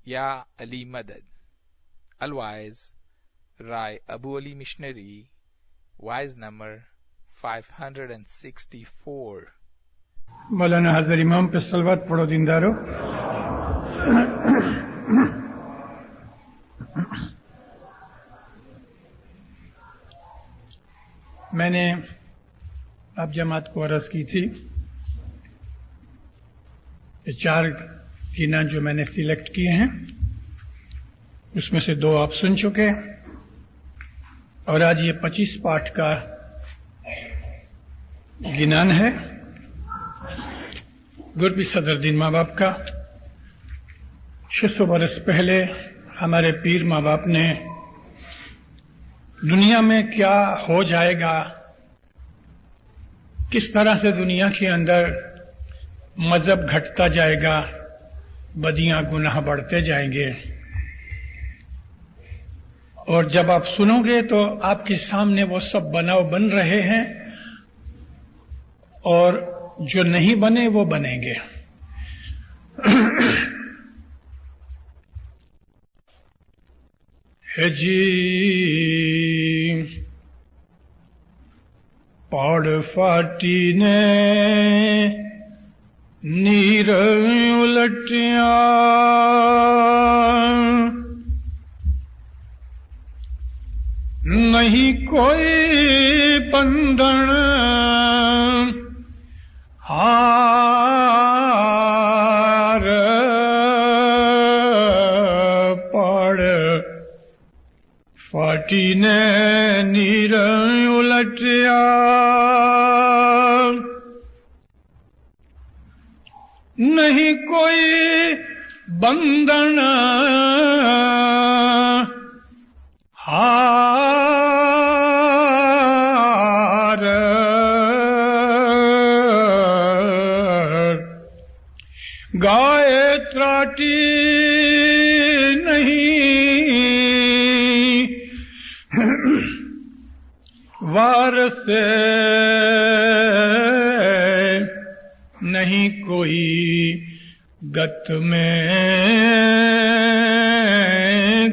Ya Ali Madad. Otherwise, Rai Abu Ali Missionary, wise number 564. مولانا حضر امام پہ صلوات پڑھو دیندارو. میں نے اب جماعت کو عرض کی تھی کہ 4 گینا جو میں نے سلیکٹ کیے ہیں اس میں سے 2 آپ سن چکے اور آج یہ 25 پارٹ کا گنان ہے. گربی صدر دین ماں باپ کا 600 برس پہلے ہمارے پیر ماں باپ نے دنیا میں کیا ہو جائے گا، کس طرح سے دنیا کے اندر مذہب گھٹتا جائے گا، بدیاں گناہ بڑھتے جائیں گے، اور جب آپ سنو گے تو آپ کے سامنے وہ سب بناؤ بن رہے ہیں اور جو نہیں بنے وہ بنیں گے. ہے جی پاڑ فاٹی نے نیر الٹیا، نہیں کوئی بندھن ہار پاڑ فاٹی نے نیر الٹیا، نہیں کوئی بندھن ہار گائے تراٹی نہیں وارث نہیں کوئی گت میں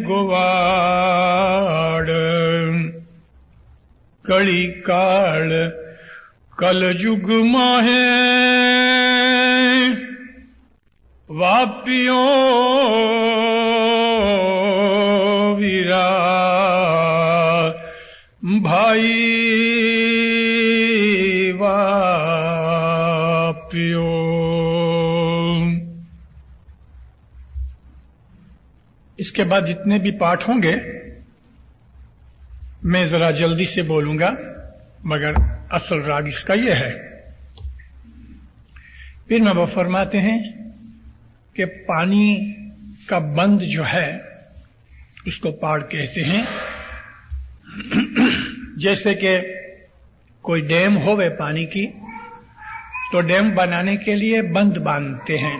گواڑ کڑی کاڑ کل جگ ماہے واپیوں ویرا بھائی واپیوں. اس کے بعد جتنے بھی پارٹ ہوں گے میں ذرا جلدی سے بولوں گا، مگر اصل راگ اس کا یہ ہے. پھر میں وہ فرماتے ہیں کہ پانی کا بند جو ہے اس کو پاڑ کہتے ہیں. جیسے کہ کوئی ڈیم ہوئے پانی کی تو ڈیم بنانے کے لیے بند باندھتے ہیں.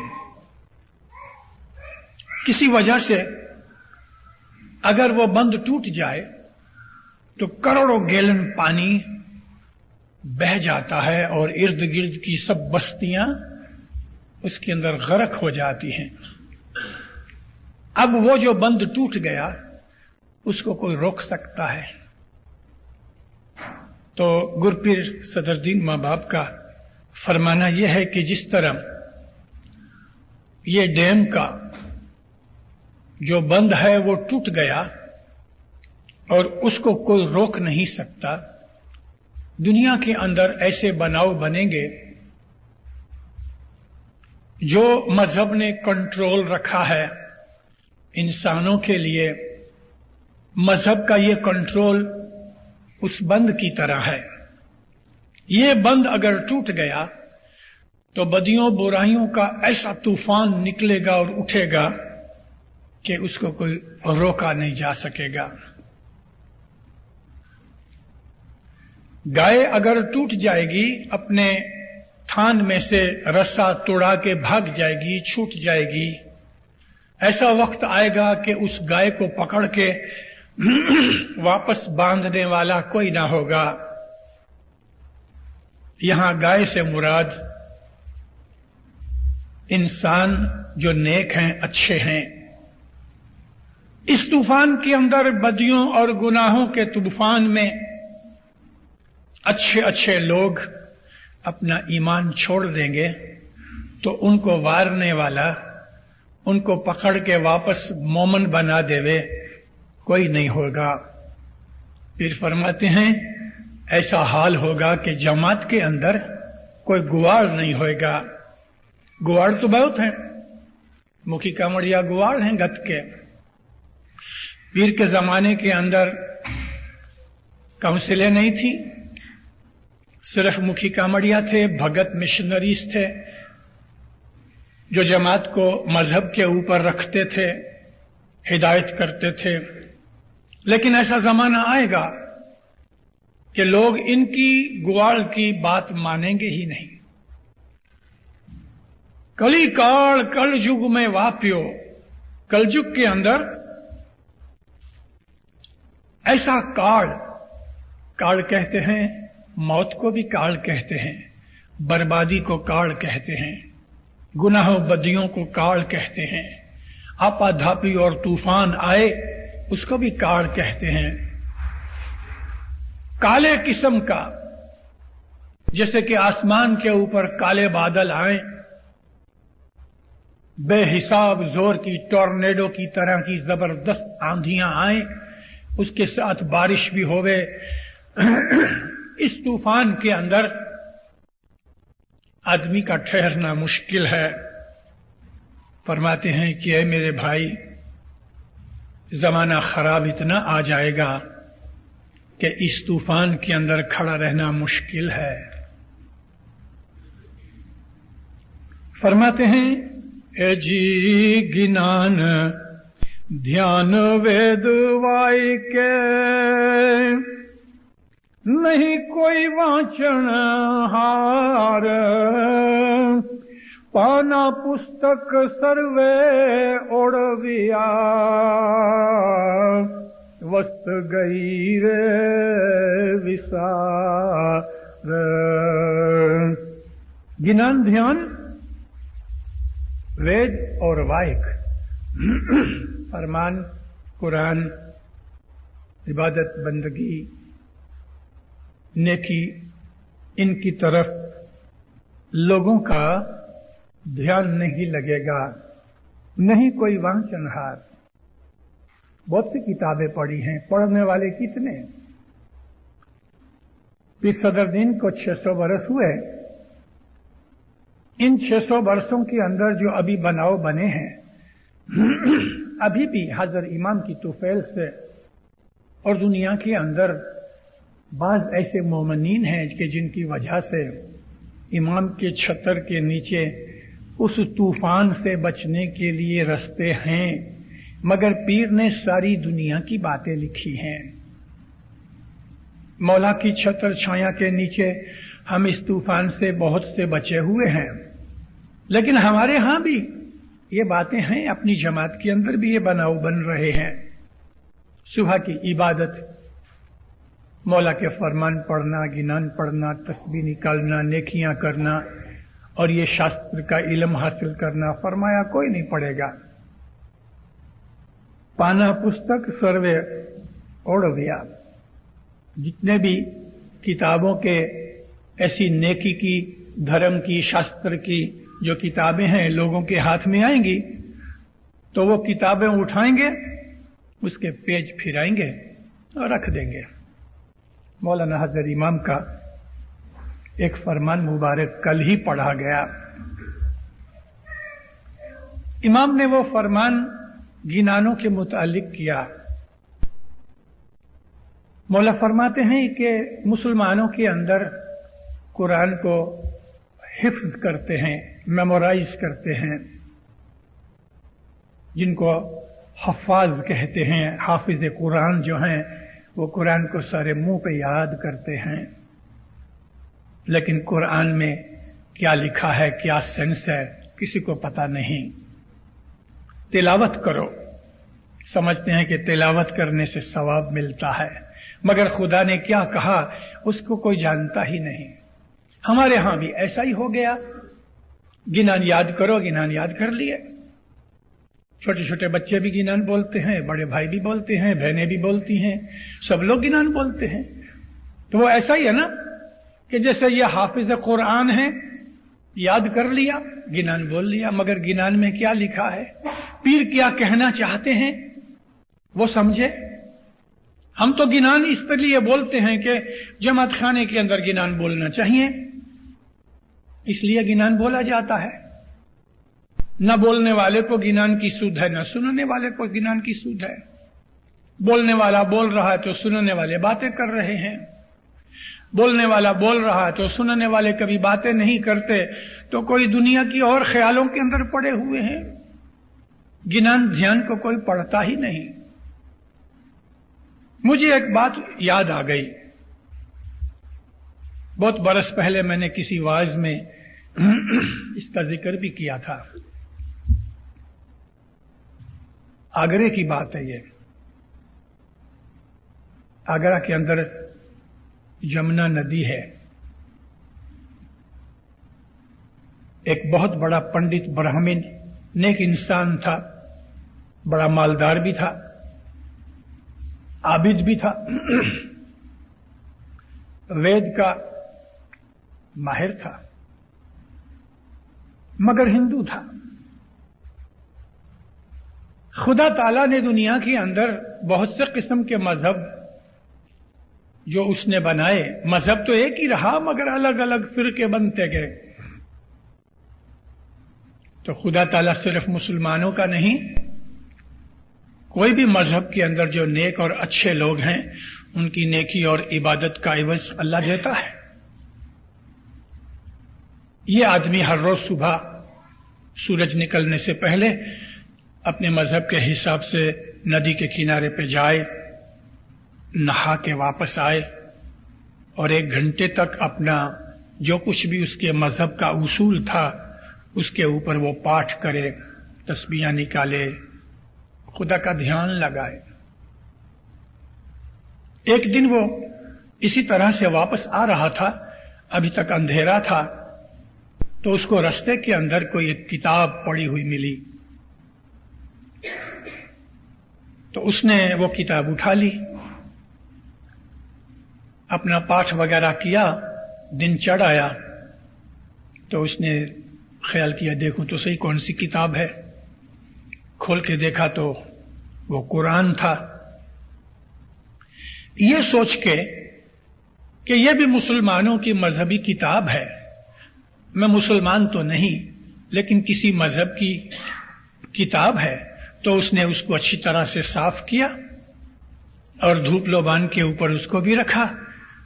کسی وجہ سے اگر وہ بند ٹوٹ جائے تو کروڑوں گیلن پانی بہہ جاتا ہے اور ارد گرد کی سب بستیاں اس کے اندر غرق ہو جاتی ہیں. اب وہ جو بند ٹوٹ گیا اس کو کوئی روک سکتا ہے؟ تو گرپیر صدر دین ماں باپ کا فرمانا یہ ہے کہ جس طرح یہ ڈیم کا جو بند ہے وہ ٹوٹ گیا اور اس کو کوئی روک نہیں سکتا، دنیا کے اندر ایسے بناؤ بنیں گے جو مذہب نے کنٹرول رکھا ہے انسانوں کے لیے. مذہب کا یہ کنٹرول اس بند کی طرح ہے. یہ بند اگر ٹوٹ گیا تو بدیوں برائیوں کا ایسا طوفان نکلے گا اور اٹھے گا کہ اس کو کوئی روکا نہیں جا سکے گا. گائے اگر ٹوٹ جائے گی اپنے تھان میں سے رسا توڑا کے بھاگ جائے گی، چھوٹ جائے گی. ایسا وقت آئے گا کہ اس گائے کو پکڑ کے واپس باندھنے والا کوئی نہ ہوگا. یہاں گائے سے مراد انسان جو نیک ہیں، اچھے ہیں، इस तूफान के अंदर बदियों और गुनाहों के तूफान में अच्छे अच्छे लोग अपना ईमान छोड़ देंगे तो उनको वारने वाला, उनको पकड़ के वापस मोमन बना देवे कोई नहीं होगा। फिर फरमाते हैं ऐसा हाल होगा कि जमात के अंदर कोई गुवाड़ नहीं होगा। गुवाड़ तो बहुत हैं, मुखी कामड़िया गुवाड़ हैं गत के। पीर के जमाने के अंदर काउंसिलें नहीं थी, सिर्फ मुखी कामड़िया थे, भगत मिशनरीज थे जो जमात को मजहब के ऊपर रखते थे, हिदायत करते थे। लेकिन ऐसा जमाना आएगा कि लोग इनकी गुवाड़ की बात मानेंगे ही नहीं। कली काल कल युग में वाप्यो, कलयुग के अंदर ऐसा काल, काल कहते हैं, मौत को भी काल कहते हैं, बर्बादी को काल कहते हैं, गुनाहों बदियों को काल कहते हैं, आपाधापी और तूफान आए उसको भी काल कहते हैं। काले किस्म का, जैसे कि आसमान के ऊपर काले बादल आए, बेहिसाब जोर की टॉर्नेडो की तरह की जबरदस्त आंधियां आए, उसके साथ बारिश भी होवे। इस तूफान के अंदर आदमी का ठहरना मुश्किल है। फरमाते हैं कि ऐ मेरे भाई, जमाना खराब इतना आ जाएगा कि इस तूफान के अंदर खड़ा रहना मुश्किल है। फरमाते हैं ए जी गिनान ध्यान वेद वाई के, नहीं कोई वाचन हार, पाना पुस्तक सर्वे ओढ़विया, वस्त गई रे विसार। गिनान ध्यान वेद और वाइक, फरमान, कुरान, इबादत बंदगी, नेकी, इनकी तरफ लोगों का ध्यान नहीं लगेगा, नहीं कोई वांछनहार। बहुत सी किताबें पढ़ी हैं, पढ़ने वाले कितने? पीर सदरुद्दीन को 600 बरस हुए। इन 600 वर्षों के अंदर जो अभी बनाव बने हैं, अभी भी हजरत इमाम की तुफैल से और दुनिया के अंदर बाज ऐसे मोमिनीन हैं कि जिनकी वजह से इमाम के छतर के नीचे उस तूफान से बचने के लिए रास्ते हैं, मगर पीर ने सारी दुनिया की बातें लिखी हैं। मौला की छतर छाया के नीचे हम इस तूफान से बहुत से बचे हुए हैं, लेकिन हमारे यहां भी ये बातें हैं, अपनी जमात के अंदर भी ये बनाव बन रहे हैं। सुबह की इबादत, मौला के फरमान पढ़ना, गिनान पढ़ना, तस्बीह निकालना, नेकियां करना और ये शास्त्र का इल्म हासिल करना, फरमाया कोई नहीं पढ़ेगा। पाना पुस्तक सर्वे ओढ़विया, जितने भी किताबों के ऐसी नेकी की, धर्म की, शास्त्र की जो किताबें हैं लोगों के हाथ में आएंगी तो वो किताबें उठाएंगे, उसके पेज फिराएंगे और रख देंगे। मौलाना हजरत इमाम का एक फरमान मुबारक कल ही पढ़ा गया। इमाम ने वो फरमान गिनानों के मुतालिक किया। मौला फरमाते हैं कि मुसलमानों के अंदर कुरान को हिफ्ज करते हैं, मेमोराइज करते हैं, जिनको हफ्फाज कहते हैं, हाफिज कुरान जो हैं वो कुरान को सारे मुंह पे याद करते हैं, लेकिन कुरान में क्या लिखा है, क्या सेंस है, किसी को पता नहीं। तिलावत करो, समझते हैं कि तिलावत करने से सवाब मिलता है, मगर खुदा ने क्या कहा उसको कोई जानता ही नहीं। हमारे यहां भी ऐसा ही हो गया। गिनान याद करो, गिनान याद कर लिए, چھوٹے چھوٹے بچے بھی گنان بولتے ہیں، بڑے بھائی بھی بولتے ہیں، بہنیں بھی بولتی ہیں، سب لوگ گنان بولتے ہیں. تو وہ ایسا ہی ہے نا کہ جیسے یہ حافظ قرآن ہے، یاد کر لیا، گنان بول لیا، مگر گنان میں کیا لکھا ہے، پیر کیا کہنا چاہتے ہیں وہ سمجھے. ہم تو گنان اس لیے بولتے ہیں کہ جماعت خانے کے اندر گنان بولنا چاہیے، اس لیے گنان بولا جاتا ہے. نہ بولنے والے کو گنان کی سود ہے، نہ سننے والے کو گنان کی سود ہے. بولنے والا بول رہا ہے تو سننے والے باتیں کر رہے ہیں، بولنے والا بول رہا ہے تو سننے والے کبھی باتیں نہیں کرتے، تو کوئی دنیا کی اور خیالوں کے اندر پڑے ہوئے ہیں. گنان دھیان کو کوئی پڑھتا ہی نہیں. مجھے ایک بات یاد آ گئی. بہت برس پہلے میں نے کسی واعظ میں اس کا ذکر بھی کیا تھا. آگرے کی بات ہے یہ. آگرہ کے اندر جمنا ندی ہے. ایک بہت بڑا پنڈت برہمن نیک انسان تھا، بڑا مالدار بھی تھا، عابد بھی تھا، وید کا ماہر تھا، مگر ہندو تھا. خدا تعالیٰ نے دنیا کے اندر بہت سے قسم کے مذہب جو اس نے بنائے، مذہب تو ایک ہی رہا مگر الگ الگ فرقے بنتے گئے. تو خدا تعالیٰ صرف مسلمانوں کا نہیں، کوئی بھی مذہب کے اندر جو نیک اور اچھے لوگ ہیں ان کی نیکی اور عبادت کا عوض اللہ دیتا ہے. یہ آدمی ہر روز صبح سورج نکلنے سے پہلے اپنے مذہب کے حساب سے ندی کے کنارے پہ جائے، نہا کے واپس آئے اور 1 گھنٹے تک اپنا جو کچھ بھی اس کے مذہب کا اصول تھا اس کے اوپر وہ پاٹھ کرے، تسبیحاں نکالے، خدا کا دھیان لگائے. ایک دن وہ اسی طرح سے واپس آ رہا تھا، ابھی تک اندھیرا تھا، تو اس کو رستے کے اندر کوئی ایک کتاب پڑی ہوئی ملی. تو اس نے وہ کتاب اٹھا لی، اپنا پاٹھ وغیرہ کیا. دن چڑھ آیا تو اس نے خیال کیا دیکھوں تو صحیح کون سی کتاب ہے. کھول کے دیکھا تو وہ قرآن تھا. یہ سوچ کے کہ یہ بھی مسلمانوں کی مذہبی کتاب ہے، میں مسلمان تو نہیں لیکن کسی مذہب کی کتاب ہے، تو اس نے اس کو اچھی طرح سے صاف کیا اور دھوپ لوبان کے اوپر اس کو بھی رکھا،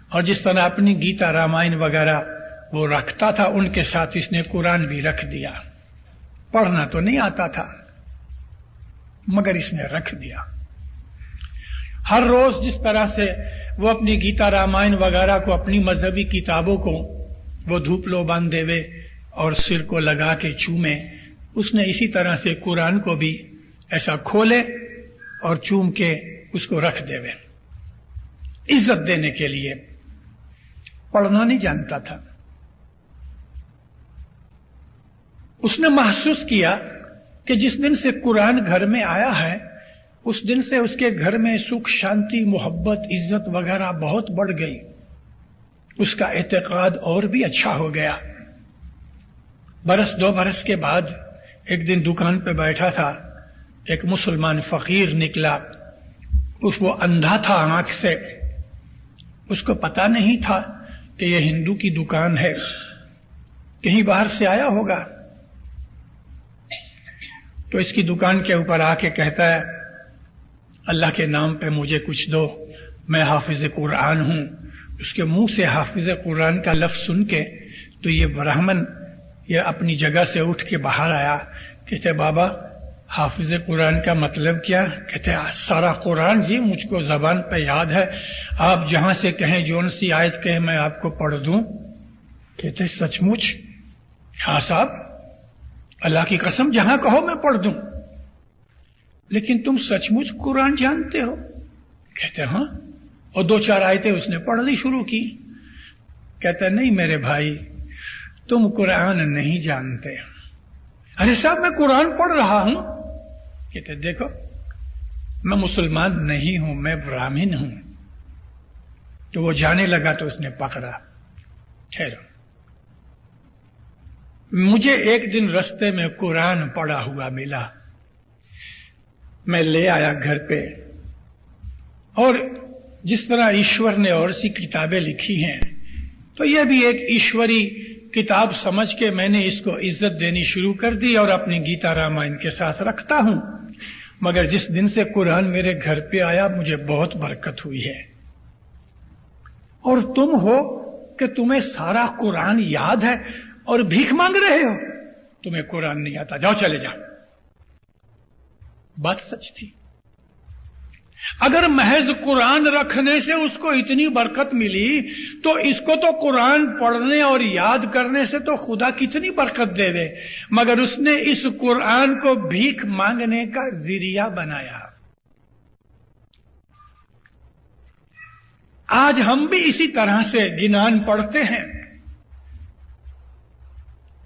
اور جس طرح اپنی گیتا رامائن وغیرہ وہ رکھتا تھا ان کے ساتھ اس نے قرآن بھی رکھ دیا. پڑھنا تو نہیں آتا تھا مگر اس نے رکھ دیا. ہر روز جس طرح سے وہ اپنی گیتا رامائن وغیرہ کو، اپنی مذہبی کتابوں کو وہ دھوپ لوبان دیوے اور سر کو لگا کے چومے، اس نے اسی طرح سے قرآن کو بھی ایسا کھولے اور چوم کے اس کو رکھ دیوے، عزت دینے کے لیے. پڑھنا نہیں جانتا تھا. اس نے محسوس کیا کہ جس دن سے قرآن گھر میں آیا ہے اس دن سے اس کے گھر میں سکھ، شانتی، محبت، عزت وغیرہ بہت بڑھ گئی. اس کا اعتقاد اور بھی اچھا ہو گیا. 2 برس کے بعد ایک دن دکان پہ بیٹھا تھا، ایک مسلمان فقیر نکلا. وہ اندھا تھا آنکھ سے، اس کو پتا نہیں تھا کہ یہ ہندو کی دکان ہے، کہیں باہر سے آیا ہوگا. تو اس کی دکان کے اوپر آ کے کہتا ہے اللہ کے نام پہ مجھے کچھ دو، میں حافظ قرآن ہوں. اس کے منہ سے حافظ قرآن کا لفظ سن کے تو یہ برہمن یہ اپنی جگہ سے اٹھ کے باہر آیا. کہتے بابا حافظ قرآن کا مطلب کیا؟ کہتے سارا قرآن جی مجھ کو زبان پہ یاد ہے، آپ جہاں سے کہیں جون سی آیت کہیں میں آپ کو پڑھ دوں. کہتے سچ مچ؟ ہاں صاحب اللہ کی قسم جہاں کہو میں پڑھ دوں. لیکن تم سچ مچ قرآن جانتے ہو؟ کہتے ہاں. اور 2-4 آیتیں اس نے پڑھنی شروع کی. کہتا نہیں میرے بھائی تم قرآن نہیں جانتے. ارے صاحب میں قرآن پڑھ رہا ہوں. کہتے دیکھو میں مسلمان نہیں ہوں، میں براہمن ہوں. تو وہ جانے لگا تو اس نے پکڑا. ٹھہرو، مجھے ایک دن رستے میں قرآن پڑھا ہوا ملا، میں لے آیا گھر پہ، اور جس طرح ایشور نے اور سی کتابیں لکھی ہیں تو یہ بھی ایک ایشوری کتاب سمجھ کے میں نے اس کو عزت دینی شروع کر دی اور اپنی گیتا رامائن کے ساتھ رکھتا ہوں. مگر جس دن سے قرآن میرے گھر پہ آیا مجھے بہت برکت ہوئی ہے. اور تم ہو کہ تمہیں سارا قرآن یاد ہے اور بھیک مانگ رہے ہو، تمہیں قرآن نہیں آتا، جاؤ چلے جاؤ. بات سچ تھی. اگر محض قرآن رکھنے سے اس کو اتنی برکت ملی تو اس کو تو قرآن پڑھنے اور یاد کرنے سے تو خدا کتنی برکت دے دے، مگر اس نے اس قرآن کو بھیک مانگنے کا ذریعہ بنایا. آج ہم بھی اسی طرح سے گنان پڑھتے ہیں،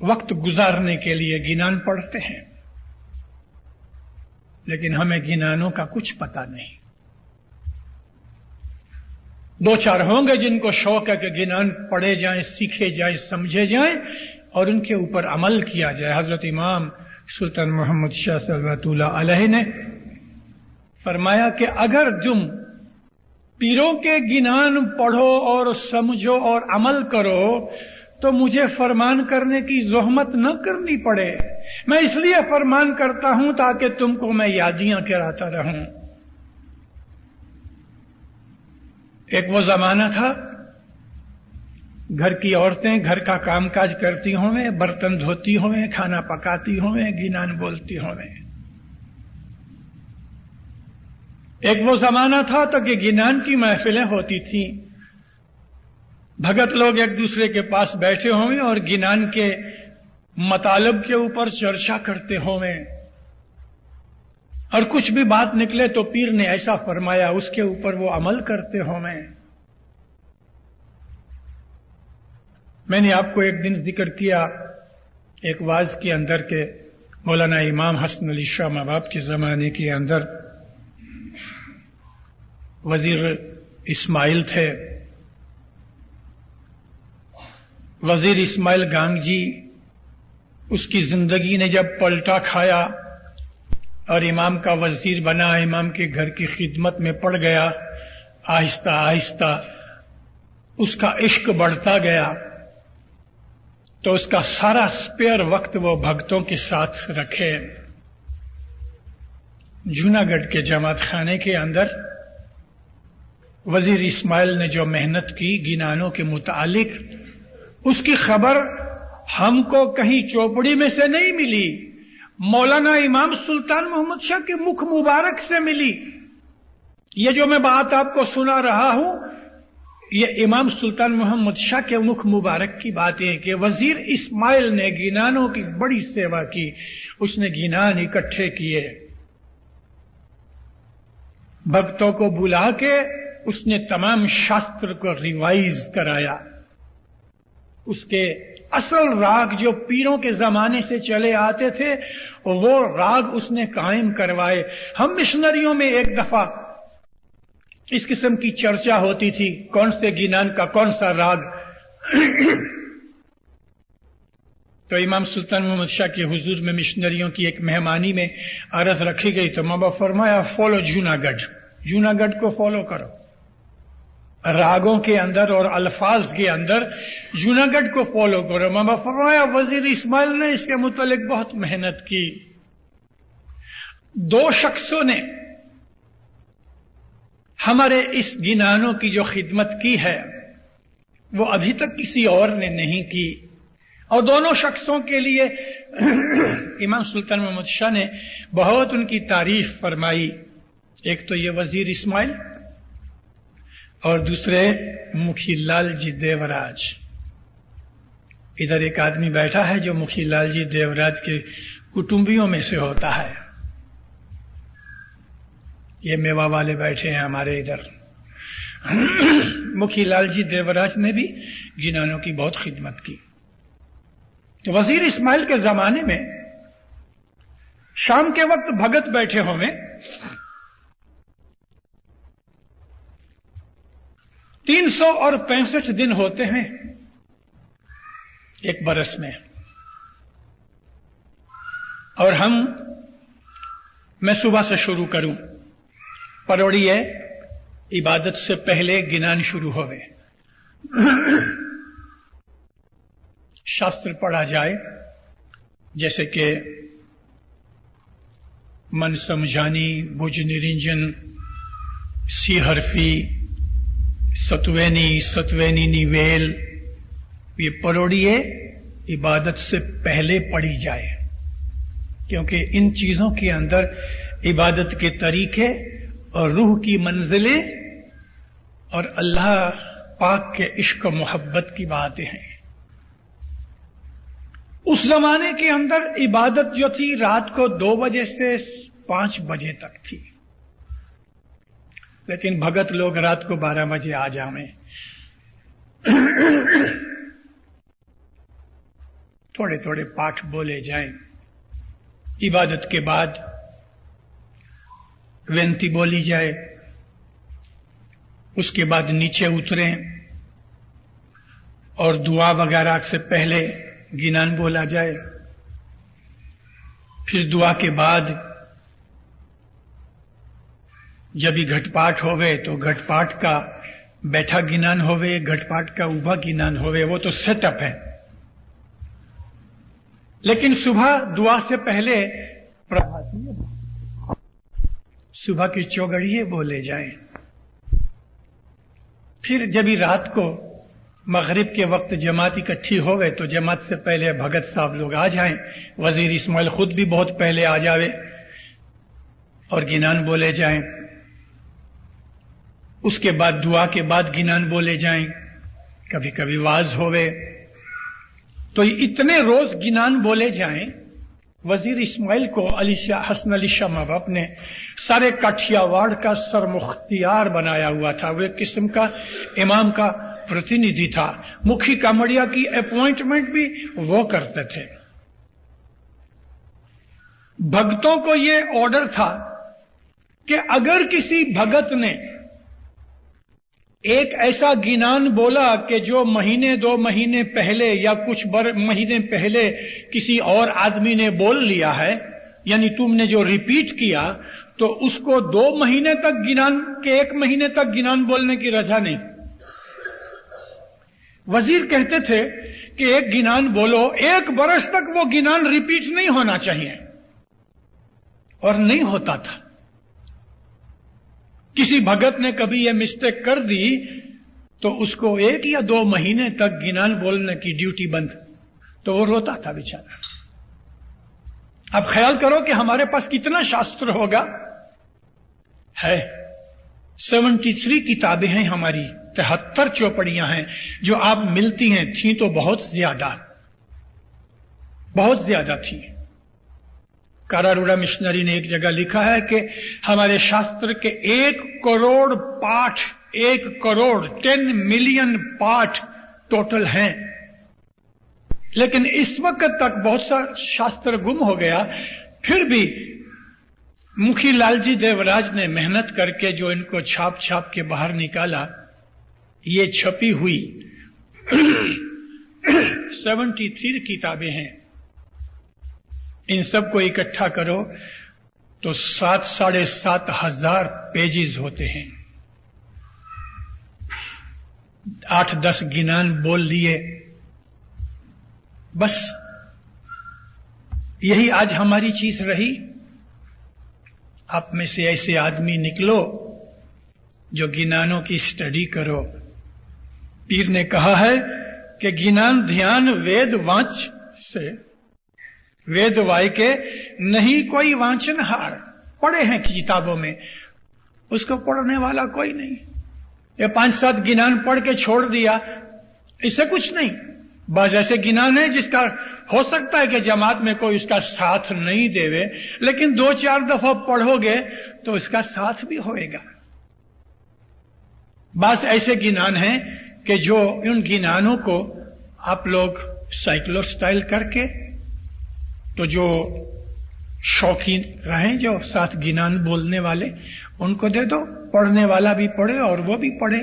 وقت گزارنے کے لیے گنان پڑھتے ہیں، لیکن ہمیں گنانوں کا کچھ پتہ نہیں. دو چار ہوں گے جن کو شوق ہے کہ گنان پڑھے جائیں، سیکھے جائیں، سمجھے جائیں اور ان کے اوپر عمل کیا جائے. حضرت امام سلطان محمد شاہ صلی اللہ علیہ نے فرمایا کہ اگر تم پیروں کے گنان پڑھو اور سمجھو اور عمل کرو تو مجھے فرمان کرنے کی زحمت نہ کرنی پڑے. میں اس لیے فرمان کرتا ہوں تاکہ تم کو میں یادیاں کراتا رہوں. ایک وہ زمانہ تھا گھر کی عورتیں گھر کا کام کاج کرتی ہوئیں، برتن دھوتی ہوئیں، کھانا پکاتی ہوئیں، گنان بولتی ہوئیں. ایک وہ زمانہ تھا تو کہ گنان کی محفلیں ہوتی تھیں، بھگت لوگ ایک دوسرے کے پاس بیٹھے ہوئے اور گنان کے مطالب کے اوپر چرچا کرتے ہوئے، اور کچھ بھی بات نکلے تو پیر نے ایسا فرمایا اس کے اوپر وہ عمل کرتے ہوئے. میں نے آپ کو ایک دن ذکر کیا ایک واعظ کے اندر کے مولانا امام حسن علی شاہ ماباب کے زمانے کے اندر وزیر اسماعیل تھے. وزیر اسماعیل گانگ جی، اس کی زندگی نے جب پلٹا کھایا اور امام کا وزیر بنا، امام کے گھر کی خدمت میں پڑ گیا، آہستہ آہستہ اس کا عشق بڑھتا گیا تو اس کا سارا سپیئر وقت وہ بھگتوں کے ساتھ رکھے. جوناگڑھ کے جماعت خانے کے اندر وزیر اسماعیل نے جو محنت کی گنانوں کے متعلق، اس کی خبر ہم کو کہیں چوپڑی میں سے نہیں ملی، مولانا امام سلطان محمد شاہ کے مکھ مبارک سے ملی. یہ جو میں بات آپ کو سنا رہا ہوں یہ امام سلطان محمد شاہ کے مکھ مبارک کی باتیں کہ وزیر اسماعیل نے گنانوں کی بڑی سیوا کی. اس نے گنان اکٹھے کیے، بھگتوں کو بلا کے اس نے تمام شاستر کو ریوائز کرایا. اس کے اصل راگ جو پیروں کے زمانے سے چلے آتے تھے وہ راگ اس نے قائم کروائے. ہم مشنریوں میں ایک دفعہ اس قسم کی چرچا ہوتی تھی کون سے گنان کا کون سا راگ. تو امام سلطان محمد شاہ کے حضور میں مشنریوں کی ایک مہمانی میں عرض رکھی گئی تو ماں باپ فرمایا فالو جوناگڑھ، جوناگڑھ کو فالو کرو، راگوں کے اندر اور الفاظ کے اندر جوناگڑھ کو فالو کرو. ماں باپ فرمایا وزیر اسماعیل نے اس کے متعلق بہت محنت کی. دو شخصوں نے ہمارے اس گنانوں کی جو خدمت کی ہے وہ ابھی تک کسی اور نے نہیں کی، اور دونوں شخصوں کے لیے امام سلطان محمد شاہ نے بہت ان کی تعریف فرمائی. ایک تو یہ وزیر اسماعیل اور دوسرے مکھی لال جی دیوراج. ادھر ایک آدمی بیٹھا ہے جو مکھی لال جی دیوراج کے کٹمبیوں میں سے ہوتا ہے. یہ میوا والے بیٹھے ہیں ہمارے ادھر. مکھی لال جی دیوراج نے بھی گنانوں کی بہت خدمت کی. تو وزیر اسماعیل کے زمانے میں शाम के वक्त भगत बैठे होंगे, 365 दिन होते हैं एक बरस में, और मैं सुबह से शुरू करूं, परोड़िए इबादत से पहले गिनान शुरू होवे, शास्त्र पढ़ा जाए, जैसे कि मन समझानी, भुज निरंजन, सी हरफी, सतवेनी निवेल, ये परोड़िए इबादत से पहले पढ़ी जाए, क्योंकि इन चीजों के अंदर इबादत के तरीके और रूह की मंजिलें और अल्लाह पाक के इश्क मोहब्बत की बातें हैं। उस जमाने के अंदर इबादत जो थी रात को 2 बजे से 5 बजे तक थी, लेकिन भगत लोग रात को 12 बजे आ जावें, थोड़े थोड़े पाठ बोले जाएं, इबादत के बाद वेंती बोली जाए, उसके बाद नीचे उतरें और दुआ वगैरह से पहले गिनान बोला जाए, फिर दुआ के बाद जब भी घटपाठ होवे तो घटपाठ का बैठा गिनान होवे, घटपाठ का उभा गिनान होवे, वो तो सेटअप है। लेकिन सुबह दुआ से पहले प्रभातीय, सुबह की चौगड़िए बोले जाएं, फिर जब भी रात को मगरिब के वक्त जमात इकट्ठी हो गए तो जमात से पहले भगत साहब लोग आ जाएं, वजीर इस्माइल खुद भी बहुत पहले आ जावे और गिनान बोले जाएं, उसके बाद दुआ के बाद गिनान बोले जाएं, कभी कभी वाज होवे तो इतने रोज गिनान बोले जाएं। वजीर इस्माइल को हसन अली शाह महबूब ने सारे काठियावाड़ का सरमुख्तियार बनाया हुआ था, वो एक किस्म का इमाम का प्रतिनिधि था, मुखी कामड़िया की अपॉइंटमेंट भी वो करते थे। भक्तों को ये ऑर्डर था कि अगर किसी भगत ने एक ऐसा गिनान बोला कि जो महीने 2 महीने पहले या कुछ महीने पहले किसी और आदमी ने बोल लिया है, यानी तुमने जो रिपीट किया, तो उसको 2 महीने तक गिनान के 1 महीने तक गिनान बोलने की रजा नहीं। वजीर कहते थे कि एक गिनान बोलो, 1 बरस तक वो गिनान रिपीट नहीं होना चाहिए, और नहीं होता था। किसी भगत ने कभी यह मिस्टेक कर दी तो उसको 1 या 2 महीने तक गिनान बोलने की ड्यूटी बंद, तो वो रोता था बेचारा। अब ख्याल करो कि हमारे पास कितना शास्त्र होगा, है 73 किताबें हैं हमारी, 73 चौपड़ियां हैं जो आप मिलती हैं, थी तो बहुत ज्यादा थी। कारारूड़ा मिशनरी ने एक जगह लिखा है कि हमारे शास्त्र के 1 करोड़ पाठ, 1 करोड़ 10 मिलियन पाठ टोटल हैं, लेकिन इस वक्त तक बहुत सा शास्त्र गुम हो गया। फिर भी मुखी लालजी देवराज ने मेहनत करके जो इनको छाप छाप के बाहर निकाला, ये छपी हुई 73 किताबें हैं। इन सबको इकट्ठा करो तो 7,500 हजार पेजेस होते हैं। 8-10 गिनान बोल लिए, बस यही आज हमारी चीज रही। आप में से ऐसे आदमी निकलो जो गिनानों की स्टडी करो। पीर ने कहा है कि गिनान ध्यान वेद वांच से, वेद वाय के नहीं कोई वांचनहार। पढ़े हैं किताबों में, उसको पढ़ने वाला कोई नहीं। ये 5-7 गिनान पढ़ के छोड़ दिया, इससे कुछ नहीं। बस ऐसे गिनान है जिसका हो सकता है कि जमात में कोई उसका साथ नहीं देवे, लेकिन 2-4 दफा पढ़ोगे तो इसका साथ भी होएगा। बस ऐसे गिनान हैं कि जो उन गिनानों को आप लोग साइक्लो स्टाइल करके, तो जो शौकीन रहें जो साथ गिनान बोलने वाले, उनको दे दो, पढ़ने वाला भी पढ़े और वो भी पढ़े,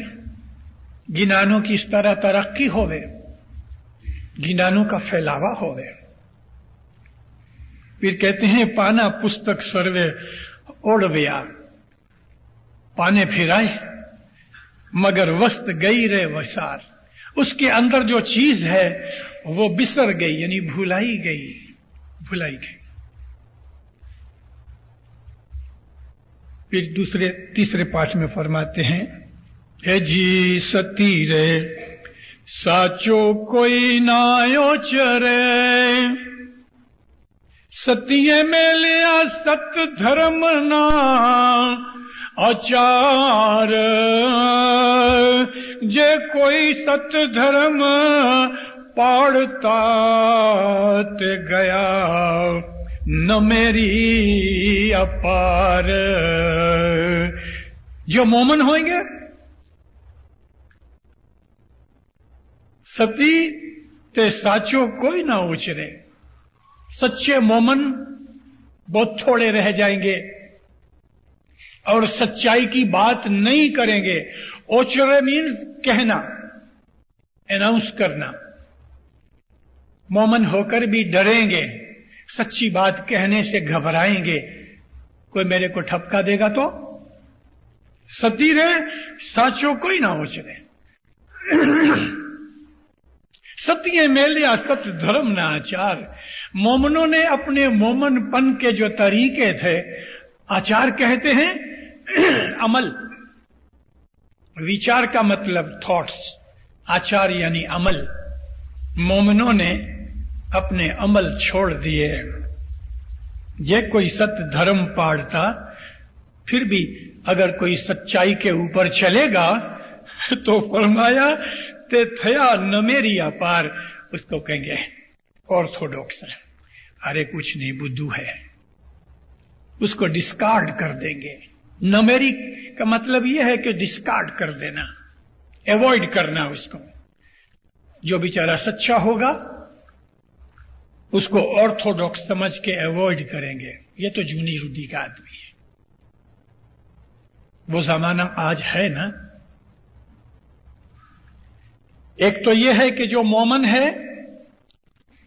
गिनानों की इस तरह तरक्की होवे, गिनानों का फैलावा होवे। फिर कहते हैं पाना पुस्तक सर्वे ओढ़व्या, पाने फिराए मगर वस्त गई रे वसार, उसके अंदर जो चीज है वो बिसर गई, यानी भुलाई गई। फिर तीसरे पाठ में फरमाते हैं, हे जी सती रे साचो कोई नायो चरे, सतिये में लिया सत धर्म ना आचार, जे कोई सत धर्म पाड़ता ते गया न मेरी अपार। जो मोमन होंगे, सती ते साचो कोई ना उचरे, सच्चे मोमन बहुत थोड़े रह जाएंगे और सच्चाई की बात नहीं करेंगे। ओचरे मीन्स कहना, अनाउंस करना। मोमन होकर भी डरेंगे, सच्ची बात कहने से घबराएंगे, कोई मेरे को ठपका देगा तो। सती रे साचो कोई ना ओचरे, सत्य मेलिया सत धर्म ना आचार। मोमनों ने अपने मोमनपन के जो तरीके थे, आचार कहते हैं अमल, विचार का मतलब थॉट्स, आचार यानी अमल। मोमनों ने अपने अमल छोड़ दिए। ये कोई सत्य धर्म पाड़ता, फिर भी अगर कोई सच्चाई के ऊपर चलेगा तो फरमाया ते थया न मेरी अपार, उसको कहेंगे ऑर्थोडॉक्स है, अरे कुछ नहीं बुद्धू है, उसको डिस्कार्ड कर देंगे। न मेरी का मतलब यह है कि डिस्कार्ड कर देना, अवॉइड करना उसको। जो बेचारा सच्चा होगा उसको ऑर्थोडॉक्स समझ के अवॉइड करेंगे, ये तो जूनी रुदी का आदमी है। वो जमाना आज है ना। एक तो यह है कि जो मोमन है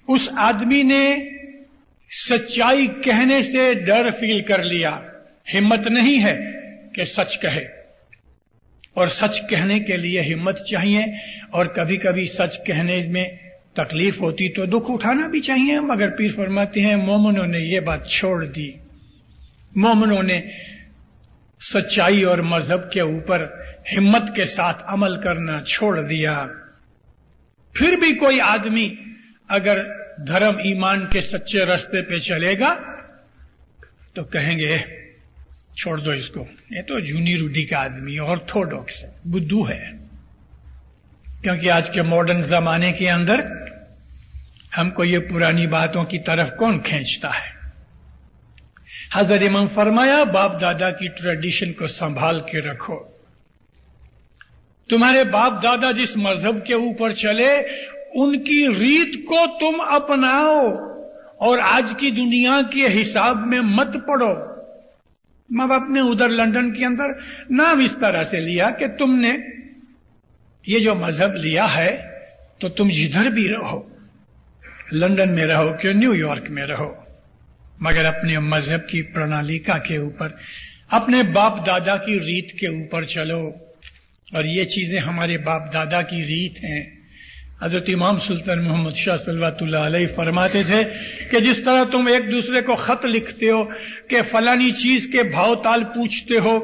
उस आदमी ने सच्चाई कहने से डर फील कर लिया, हिम्मत नहीं है कि सच कहे, और सच कहने के लिए हिम्मत चाहिए, और कभी कभी सच कहने में तकलीफ होती तो दुख उठाना भी चाहिए। मगर पीर फरमाते हैं मोमनों ने ये बात छोड़ दी। मोमनों ने सच्चाई और मजहब के ऊपर हिम्मत के साथ अमल करना छोड़ दिया। फिर भी कोई आदमी अगर धर्म ईमान के सच्चे रास्ते पे चलेगा तो कहेंगे छोड़ दो इसको, ये तो जूनी रूढ़ी का आदमी, ऑर्थोडॉक्स है, बुद्धू है। क्योंकि आज के मॉडर्न जमाने के अंदर हमको ये पुरानी बातों की तरफ कौन खींचता है। हजरत इमाम फरमाया बाप दादा की ट्रेडिशन को संभाल के रखो। तुम्हारे बाप दादा जिस मजहब के ऊपर चले उनकी रीत को तुम अपनाओ और आज की दुनिया के हिसाब में मत पड़ो। मां बाप ने उधर लंदन के अंदर नाम इस तरह से लिया कि तुमने ये जो मजहब लिया है तो तुम जिधर भी रहो, लंदन में रहो कि न्यूयॉर्क में रहो, मगर अपने मजहब की प्रणालिका के ऊपर, अपने बाप दादा की रीत के ऊपर चलो। और ये चीजें हमारे बाप दादा की रीत हैं। हजरत इमाम सुल्तान मोहम्मद शाह सल्लल्लाहु अलैहि फरमाते थे कि जिस तरह तुम एक दूसरे को खत लिखते हो कि फलानी चीज के भाव ताल पूछते हो,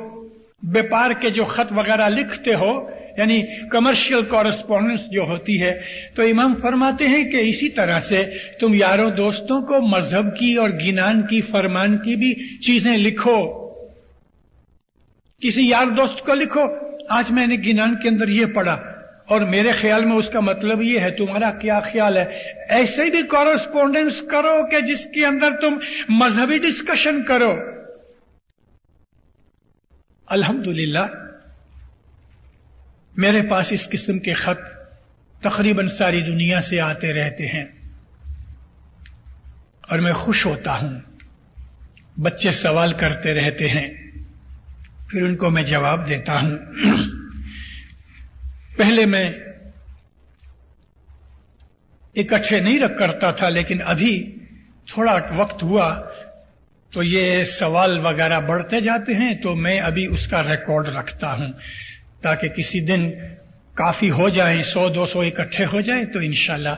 व्यापार के जो खत वगैरह लिखते हो, यानी कमर्शियल कॉरेस्पॉन्डेंस जो होती है, तो इमाम फरमाते हैं कि इसी तरह से तुम यारों दोस्तों को मजहब की और गिनान की, फरमान की भी चीजें लिखो। किसी यार दोस्त को लिखो, आज मैंने गिनान के अंदर ये पढ़ा और मेरे ख्याल में उसका मतलब ये है, तुम्हारा क्या ख्याल है। ऐसे भी कॉरेस्पॉन्डेंस करो कि जिसके अंदर तुम मजहबी डिस्कशन करो। अल्हम्दुलिल्लाह मेरे पास इस किस्म के खत तकरीबन सारी दुनिया से आते रहते हैं और मैं खुश होता हूं बच्चे सवाल करते रहते हैं, फिर उनको मैं जवाब देता हूं। पहले मैं इकट्ठे नहीं रख करता था, लेकिन अभी थोड़ा वक्त हुआ तो ये सवाल वगैरह बढ़ते जाते हैं, तो मैं अभी उसका रिकॉर्ड रखता हूं, ताकि किसी दिन काफी हो जाए, 100-200 इकट्ठे हो जाए, तो इंशाल्लाह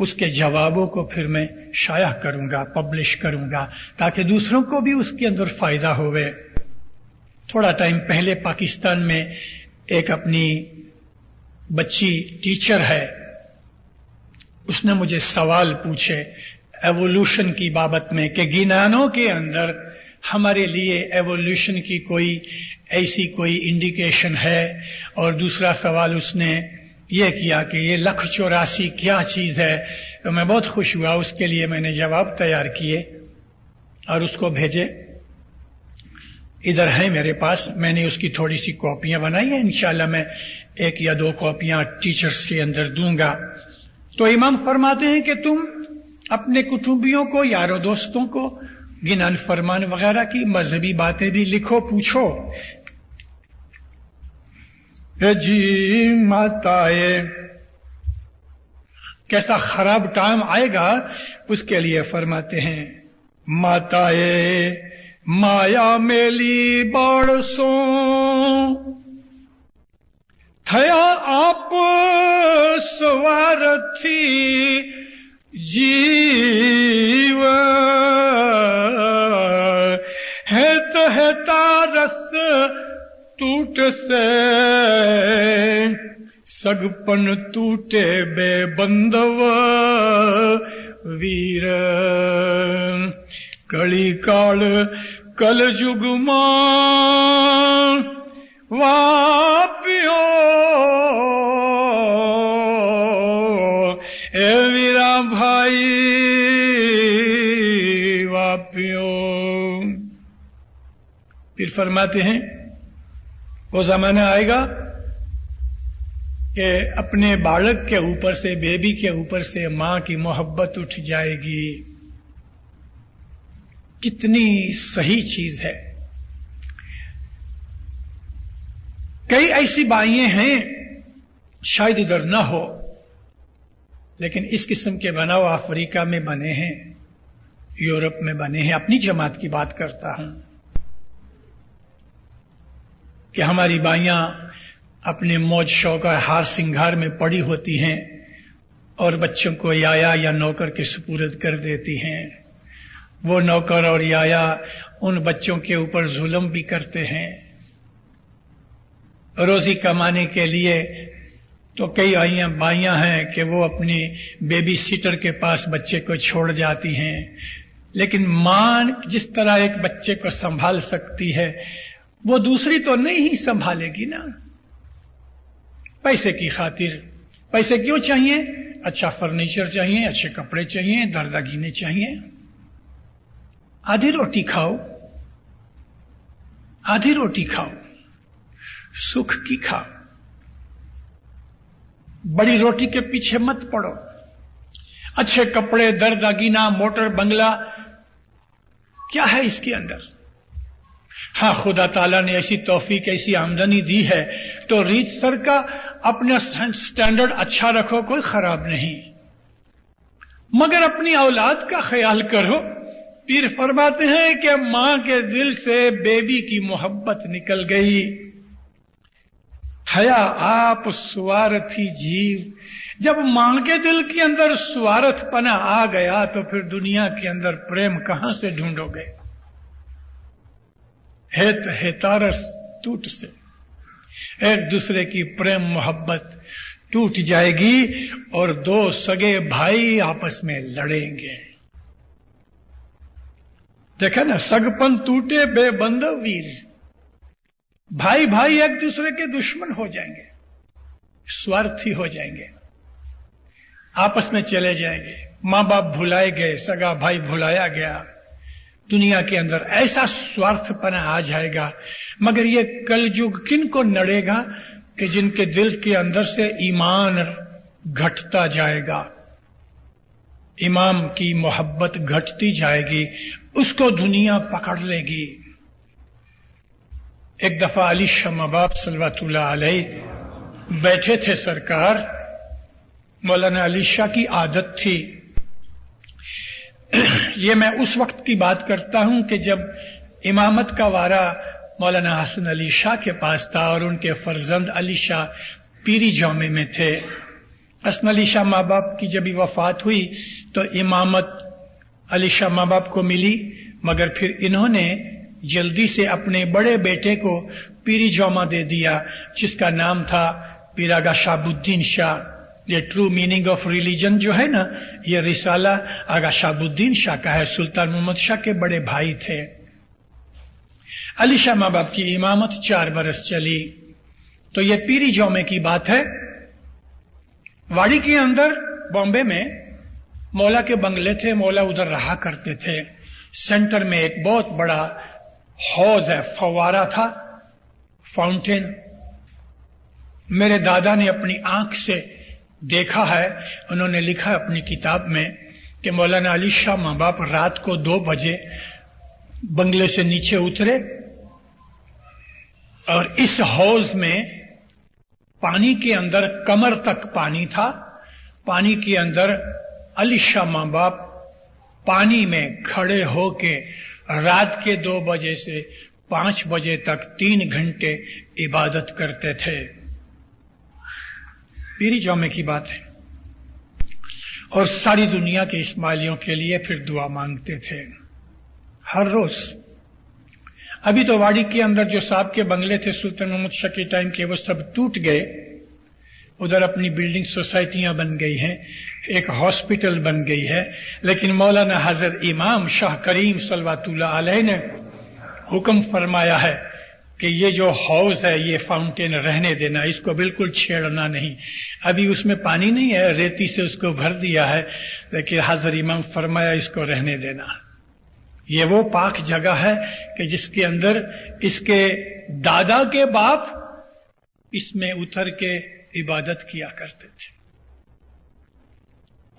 उसके जवाबों को फिर मैं शाया करूंगा, पब्लिश करूंगा, ताकि दूसरों को भी उसके अंदर फायदा होवे। थोड़ा टाइम पहले पाकिस्तान में एक अपनी बच्ची टीचर है, उसने मुझे सवाल पूछे एवोल्यूशन की बाबत में कि गिनानों के अंदर हमारे लिए एवोल्यूशन की ऐसी कोई इंडिकेशन है। और दूसरा सवाल उसने ये किया कि ये 1,84 क्या चीज है। तो मैं बहुत खुश हुआ, उसके लिए मैंने जवाब तैयार किए और उसको भेजे। इधर है मेरे पास, मैंने उसकी थोड़ी सी कॉपियां बनाई है, इंशाल्लाह मैं 1 या 2 कॉपियां टीचर्स के अंदर दूंगा। तो इमाम फरमाते हैं कि तुम अपने कुटुंबियों को, यारों दोस्तों को गिनान फरमान वगैरह की मजहबी बातें भी लिखो, पूछो। जी माताए, कैसा खराब टाइम आएगा उसके लिए फरमाते हैं, माताए माया मेली बाड़सो थया आप स्वार्थी जीव है तो है तारस टूट से सगपन टूटे बेबंदव वीर कली काल कल युग वापियो ए वीरा भाई वापियो। फिर फरमाते हैं वो जमाना आएगा कि अपने बालक के ऊपर से, बेबी के ऊपर से मां की मोहब्बत उठ जाएगी। कितनी सही चीज है। कई ऐसी बाइयां हैं, शायद इधर ना हो, लेकिन इस किस्म के बनाव अफ्रीका में बने हैं, यूरोप में बने हैं। अपनी जमात की बात करता हूं कि हमारी बाइयां अपने मौज शौक और हार सिंगार में पड़ी होती हैं और बच्चों को याया या नौकर के सुपुर्द कर देती हैं। वो नौकर और याया उन बच्चों के ऊपर जुल्म भी करते हैं। रोजी कमाने के लिए तो कई बाइयां हैं कि वो अपनी बेबी सीटर के पास बच्चे को छोड़ जाती हैं, लेकिन मां जिस तरह एक बच्चे को संभाल सकती है वो दूसरी तो नहीं ही संभालेगी ना। पैसे की खातिर, पैसे क्यों चाहिए? अच्छा फर्नीचर चाहिए, अच्छे कपड़े चाहिए, दरदागीने चाहिए। आधी रोटी खाओ, आधी रोटी खाओ, सुख की खाओ, बड़ी रोटी के पीछे मत पड़ो। अच्छे कपड़े, दरदागीना, मोटर, बंगला, क्या है इसके अंदर? हां, खुदा ताला ने ऐसी तौफीक, ऐसी आमदनी दी है तो रीत सर का अपना स्टैंडर्ड अच्छा रखो, कोई खराब नहीं, मगर अपनी औलाद का ख्याल करो। पीर फरमाते हैं कि मां के दिल से बेबी की मोहब्बत निकल गई। थया आप स्वार्थी जीव। जब मां के दिल के अंदर स्वार्थपना आ गया तो फिर दुनिया के अंदर प्रेम कहां से ढूंढोगे? हेत हेतारस टूट से एक दूसरे की प्रेम मोहब्बत टूट जाएगी और दो सगे भाई आपस में लड़ेंगे। देखा ना, सगपन टूटे बेबंद वीर। भाई भाई एक दूसरे के दुश्मन हो जाएंगे, स्वार्थी हो जाएंगे, आपस में चले जाएंगे। मां बाप भुलाए गए, सगा भाई भुलाया गया, दुनिया के अंदर ऐसा स्वार्थपना आ जाएगा। मगर ये कलयुग किन को नड़ेगा कि जिनके दिल के अंदर से ईमान घटता जाएगा, इमाम की मोहब्बत घटती जाएगी उसको दुनिया पकड़ लेगी। एक दफा अली शाह मां बाप सल्लल्लाहु अलैहि बैठे थे सरकार। मौलाना अली शाह की आदत थी, ये मैं उस वक्त की बात करता हूं कि जब इमामत का वारा मौलाना हसन अली शाह के पास था और उनके फर्जंद अली शाह पीरी जौमे में थे। हसन अली शाह माँ बाप की जब वफात हुई तो इमामत अली शाह माँ बाप को मिली, मगर फिर इन्होंने जल्दी से अपने बड़े बेटे को पीरी जौमा दे दिया, जिसका नाम था पीर आगा शाहबुद्दीन शाह। ये ट्रू मीनिंग ऑफ रिलीजन जो है ना, ये रिसाला आगा शाहबुद्दीन शाह का है, सुल्तान मोहम्मद शाह के बड़े भाई थे। अली शाह माँ बाप की इमामत 4 बरस चली। तो ये पीरी जौमे की बात है। वाड़ी के अंदर बॉम्बे में मौला के बंगले थे, मौला उधर रहा करते थे। सेंटर में एक बहुत बड़ा हौज है, फव्वारा था, फाउंटेन। मेरे दादा ने अपनी आंख से देखा है, उन्होंने लिखा अपनी किताब में कि मौलाना अली शाह माँ बाप रात को 2 बजे बंगले से नीचे उतरे और इस हौज में पानी के अंदर कमर तक पानी था। पानी के अंदर अली शाह माँ बाप पानी में खड़े होके रात के 2 बजे से 5 बजे तक 3 घंटे इबादत करते थे। पीरी जौमे की बात है। और सारी दुनिया के इस्माइलियों के लिए फिर दुआ मांगते थे हर रोज। अभी तो वाड़ी के अंदर जो साहब के बंगले थे सुल्तान मोहम्मद शाह के टाइम के, वो सब टूट गए। उधर अपनी बिल्डिंग सोसाइटियां बन गई हैं, एक हॉस्पिटल बन गई है। लेकिन मौलाना हजरत इमाम शाह करीम सल्लल्लाहु अलैहि ने हुक्म फरमाया है कि ये जो हाउस है, ये फाउंटेन रहने देना, इसको बिल्कुल छेड़ना नहीं। अभी उसमें पानी नहीं है, रेती से उसको भर दिया है, लेकिन हजरत इमाम फरमाया इसको रहने देना। ये वो पाक जगह है कि जिसके अंदर इसके दादा के बाप इसमें उतर के इबादत किया करते थे।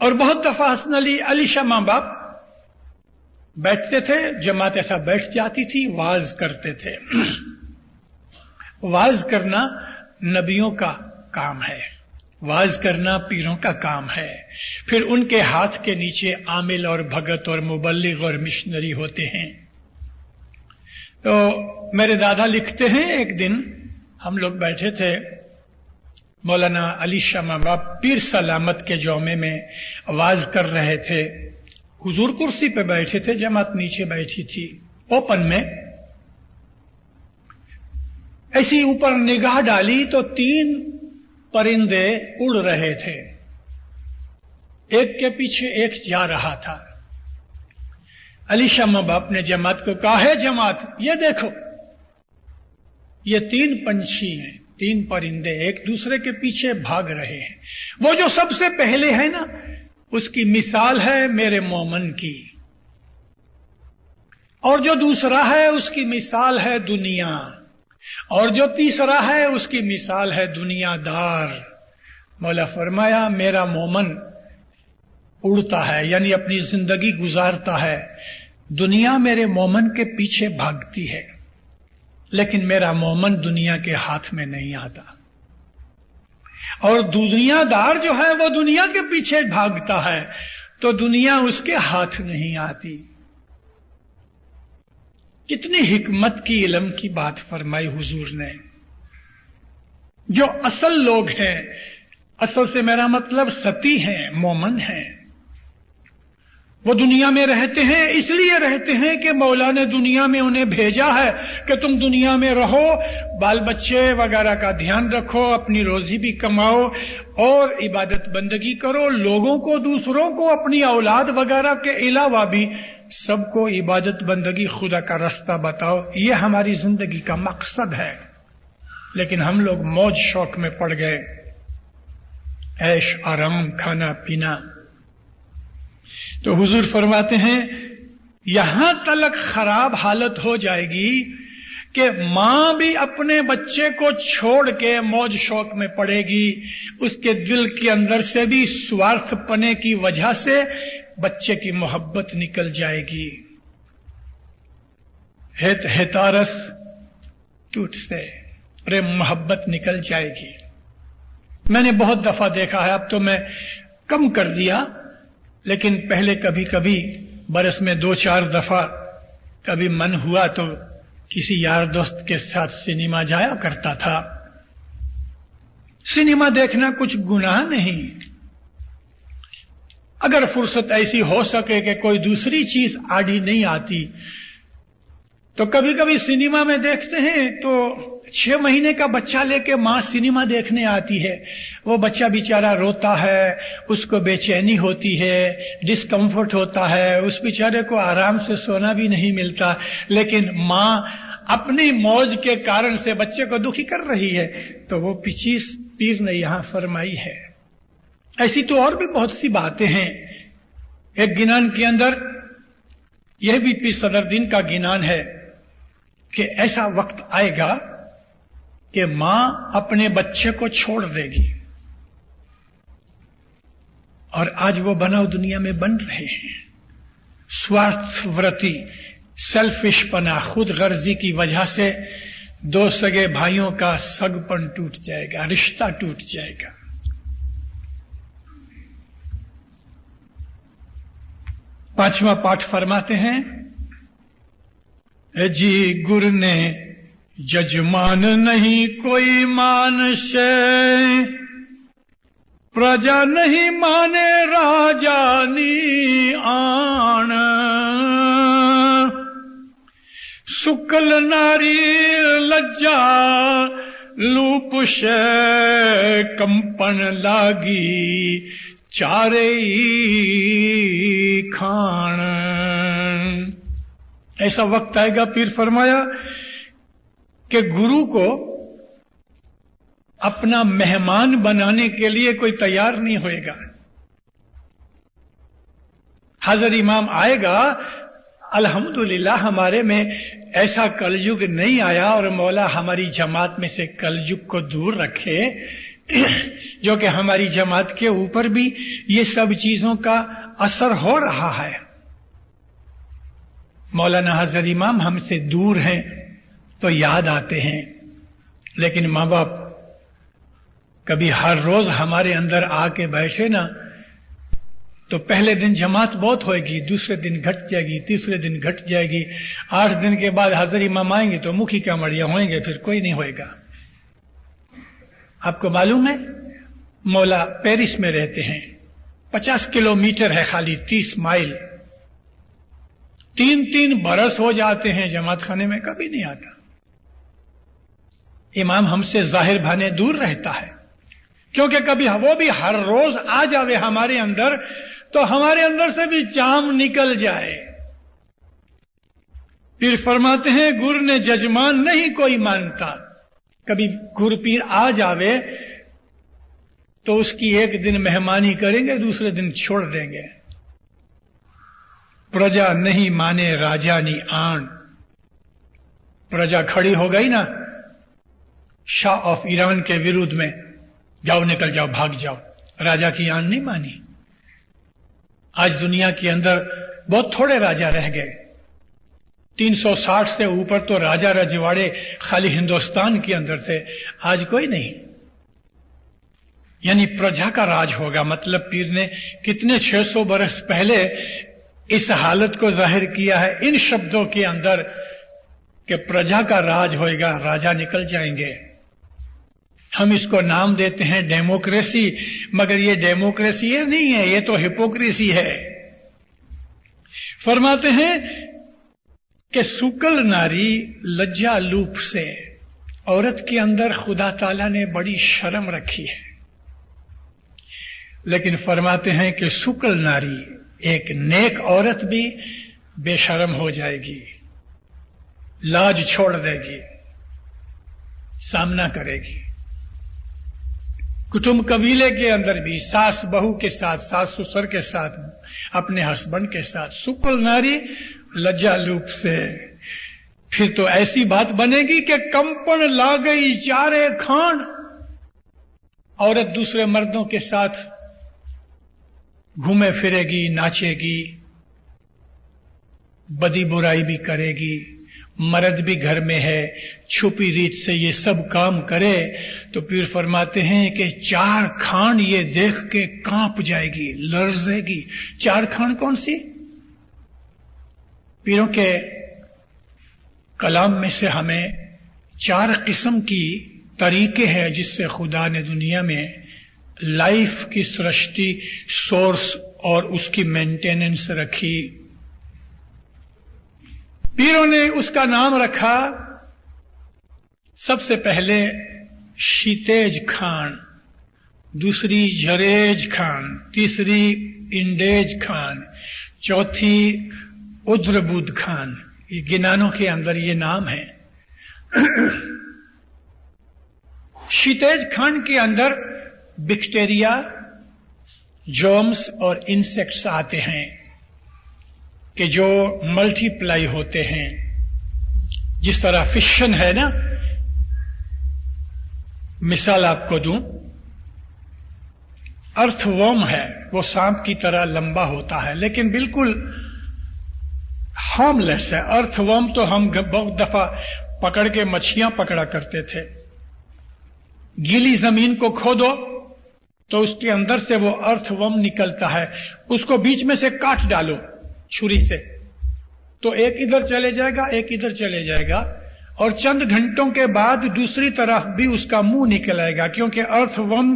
और बहुत दफा हसन अली शाह मां बाप बैठते थे, जमात ऐसा बैठ जाती थी, वाज करते थे। वाज करना नबियों का काम है, वाज करना पीरों का काम है। फिर उनके हाथ के नीचे आमिल और भगत और मुबल्लिग और मिशनरी होते हैं। तो मेरे दादा लिखते हैं, एक दिन हम लोग बैठे थे, मौलाना अली शाह मां बाप पीर सलामत के जौमे में आवाज कर रहे थे। हुजूर कुर्सी पे बैठे थे, जमात नीचे बैठी थी ओपन में। ऐसी ऊपर निगाह डाली तो 3 परिंदे उड़ रहे थे, एक के पीछे एक जा रहा था। अली शाह मां बाप ने जमात को कहा, है जमात, ये देखो, ये 3 पंछी हैं, 3 परिंदे एक दूसरे के पीछे भाग रहे हैं। वो जो सबसे पहले है ना, उसकी मिसाल है मेरे मोमन की, और जो दूसरा है उसकी मिसाल है दुनिया, और जो तीसरा है उसकी मिसाल है दुनियादार। मौला फरमाया मेरा मोमन उड़ता है, यानी अपनी जिंदगी गुजारता है, दुनिया मेरे मोमन के पीछे भागती है, लेकिन मेरा मोमन दुनिया के हाथ में नहीं आता। और दुनियादार जो है वो दुनिया के पीछे भागता है, तो दुनिया उसके हाथ नहीं आती। कितनी हिकमत की इल्म की बात फरमाई हुजूर ने। जो असल लोग हैं, असल से मेरा मतलब सती हैं, मोमन हैं, वो दुनिया में रहते हैं, इसलिए रहते हैं कि मौला ने दुनिया में उन्हें भेजा है कि तुम दुनिया में रहो, बाल बच्चे वगैरह का ध्यान रखो, अपनी रोजी भी कमाओ और इबादत बंदगी करो, लोगों को, दूसरों को, अपनी औलाद वगैरह के अलावा भी सबको इबादत बंदगी, खुदा का रास्ता बताओ। ये हमारी जिंदगी का मकसद है। लेकिन हम लोग मौज शौक में पड़ गए, ऐश आराम, खाना पीना। तो हुजूर फरमाते हैं यहां तलक खराब हालत हो जाएगी कि मां भी अपने बच्चे को छोड़ के मौज शौक में पड़ेगी, उसके दिल के अंदर से भी स्वार्थपने की वजह से बच्चे की मोहब्बत निकल जाएगी। हेतारस टूट से, प्रेम मोहब्बत निकल जाएगी। मैंने बहुत दफा देखा है, अब तो मैं कम कर दिया, लेकिन पहले कभी कभी बरस में 2-4 दफा कभी मन हुआ तो किसी यार दोस्त के साथ सिनेमा जाया करता था। सिनेमा देखना कुछ गुनाह नहीं। अगर फुर्सत ऐसी हो सके कि कोई दूसरी चीज आड़ी नहीं आती तो कभी कभी सिनेमा में देखते हैं तो 6 महीने का बच्चा लेके मां सिनेमा देखने आती है। वो बच्चा बेचारा रोता है, उसको बेचैनी होती है, डिस्कम्फर्ट होता है, उस बेचारे को आराम से सोना भी नहीं मिलता, लेकिन मां अपनी मौज के कारण से बच्चे को दुखी कर रही है। तो वो चीज पीर ने यहां फरमाई है। ऐसी तो और भी बहुत सी बातें हैं। एक गिनान के अंदर यह भी पीर सदरुद्दीन का गिनान है कि ऐसा वक्त आएगा कि मां अपने बच्चे को छोड़ देगी, और आज वो बनाव दुनिया में बन रहे हैं। स्वार्थव्रती, सेल्फिशपना, खुद गर्जी की वजह से 2 सगे भाइयों का सगपन टूट जाएगा, रिश्ता टूट जाएगा। पांचवा पाठ फरमाते हैं, जी गुरु ने जजमान नहीं कोई मानशे, प्रजा नहीं माने राजानी आन, सुकल नारी लज्जा लूपुशे, कंपन लागी चारे खान। ऐसा वक्त आएगा, पीर फरमाया, कि गुरु को अपना मेहमान बनाने के लिए कोई तैयार नहीं होएगा। हजर इमाम आएगा, अल्हम्दुलिल्लाह हमारे में ऐसा कलयुग नहीं आया, और मौला हमारी जमात में से कलयुग को दूर रखे, जो कि हमारी जमात के ऊपर भी ये सब चीजों का असर हो रहा है। मौलाना हजर इमाम हमसे दूर हैं तो याद आते हैं, लेकिन माँ बाप कभी हर रोज हमारे अंदर आके बैठे ना, तो पहले दिन जमात बहुत होएगी, दूसरे दिन घट जाएगी, तीसरे दिन घट जाएगी, 8 दिन के बाद हजर इमाम आएंगे तो मुखी का मड़िया होएंगे, फिर कोई नहीं होएगा। आपको मालूम है, मौला पेरिस में रहते हैं, 50 किलोमीटर है खाली, 30 माइल, 3-3 बरस हो जाते हैं जमात खाने में कभी नहीं आता। इमाम हमसे जाहिर भाने दूर रहता है, क्योंकि कभी वो भी हर रोज आ जावे हमारे अंदर तो हमारे अंदर से भी जाम निकल जाए। फिर फरमाते हैं, गुरु ने जजमान नहीं कोई मानता। कभी गुरु पीर आ जावे तो उसकी एक दिन मेहमानी करेंगे, दूसरे दिन छोड़ देंगे। प्रजा नहीं माने राजानी आन। प्रजा खड़ी हो गई ना शाह ऑफ ईरान के विरुद्ध में, जाओ निकल जाओ, भाग जाओ, राजा की आन नहीं मानी। आज दुनिया के अंदर बहुत थोड़े राजा रह गए, 360 से ऊपर तो राजा रजवाड़े खाली हिंदुस्तान के अंदर थे, आज कोई नहीं। यानी प्रजा का राज होगा, मतलब पीर ने कितने 600 बरस पहले इस हालत को जाहिर किया है इन शब्दों के अंदर कि प्रजा का राज होएगा, राजा निकल जाएंगे। हम इसको नाम देते हैं डेमोक्रेसी, मगर ये डेमोक्रेसी नहीं है, ये तो हिपोक्रेसी है। फरमाते हैं कि सुकल नारी लज्जा लूप से, औरत के अंदर खुदा ताला ने बड़ी शर्म रखी है, लेकिन फरमाते हैं कि सुकल नारी, एक नेक औरत भी बेशर्म हो जाएगी, लाज छोड़ देगी, सामना करेगी। कुटुंब कबीले के अंदर भी सास बहू के साथ, सास ससुर के साथ, अपने हस्बैंड के साथ, सुकल नारी लज्जा लूप से। फिर तो ऐसी बात बनेगी कि कंपन ला गई चारे खान। औरत दूसरे मर्दों के साथ घूमे फिरेगी, नाचेगी, बदी बुराई भी करेगी, मर्द भी घर में है, छुपी रीत से ये सब काम करे, तो पीर फरमाते हैं कि 4 खान ये देख के कांप जाएगी, लर्जेगी। 4 खान कौन सी? पीरों के कलाम में से हमें 4 किस्म की तरीके हैं जिससे खुदा ने दुनिया में लाइफ की सृष्टि, सोर्स और उसकी मेंटेनेंस रखी। पीरों ने उसका नाम रखा सबसे पहले शीतेज खान, दूसरी जरेज खान, तीसरी इंडेज खान, चौथी उद्रबुद खान। ये गिनानों के अंदर ये नाम है। शीतेज खान के अंदर बैक्टीरिया, जर्म्स और इंसेक्ट्स आते हैं कि जो मल्टीप्लाई होते हैं। जिस तरह फिशन है ना, मिसाल आपको दूं, अर्थवर्म है, वो सांप की तरह लंबा होता है लेकिन बिल्कुल हार्मलेस है। अर्थवर्म तो हम बहुत दफा पकड़ के मछलियां पकड़ा करते थे। गीली जमीन को खोदो तो उसके अंदर से वो अर्थवर्म निकलता है, उसको बीच में से काट डालो छुरी से, तो एक इधर चले जाएगा, एक इधर चले जाएगा, और चंद घंटों के बाद दूसरी तरफ भी उसका मुंह निकल आएगा, क्योंकि अर्थवर्म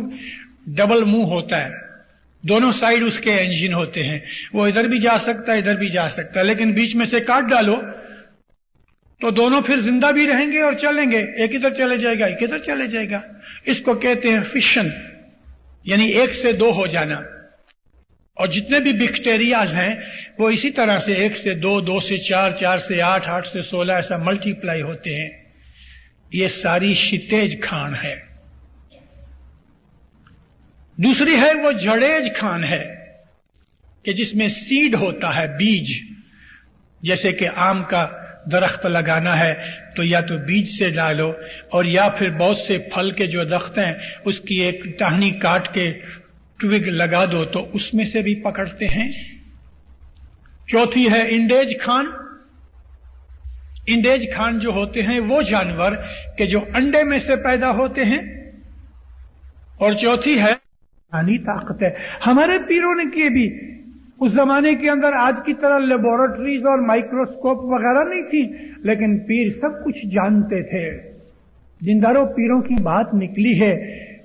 डबल मुंह होता है, दोनों साइड उसके इंजन होते हैं। वो इधर भी जा सकता है, इधर भी जा सकता है, लेकिन बीच में से काट डालो तो दोनों फिर जिंदा भी रहेंगे और चलेंगे। एक इधर चले जाएगा, एक इधर चले जाएगा। इसको कहते हैं फिशन, यानी 1 से 2 हो जाना। और जितने भी बैक्टीरियाज हैं वो इसी तरह से 1 से 2, 2 से 4, 4 से 8, 8 से 16 ऐसा मल्टीप्लाई होते हैं। ये सारी शीतेज खान है। दूसरी है वो जड़ेज खान है कि जिसमें सीड होता है, बीज। जैसे कि आम का दरख्त लगाना है तो या तो बीज से डालो, और या फिर बहुत से फल के जो दरख्त हैं उसकी एक टहनी काट के ट्विग लगा दो तो उसमें से भी पकड़ते हैं। चौथी है इंडेज खान। इंडेज खान जो होते हैं वो जानवर के जो अंडे में से पैदा होते हैं। और चौथी है रूहानी ताकत है। हमारे पीरों ने किए भी उस जमाने के अंदर आज की तरह लेबोरेटरीज और माइक्रोस्कोप वगैरह नहीं थी, लेकिन पीर सब कुछ जानते थे। जिंदारों पीरों की बात निकली है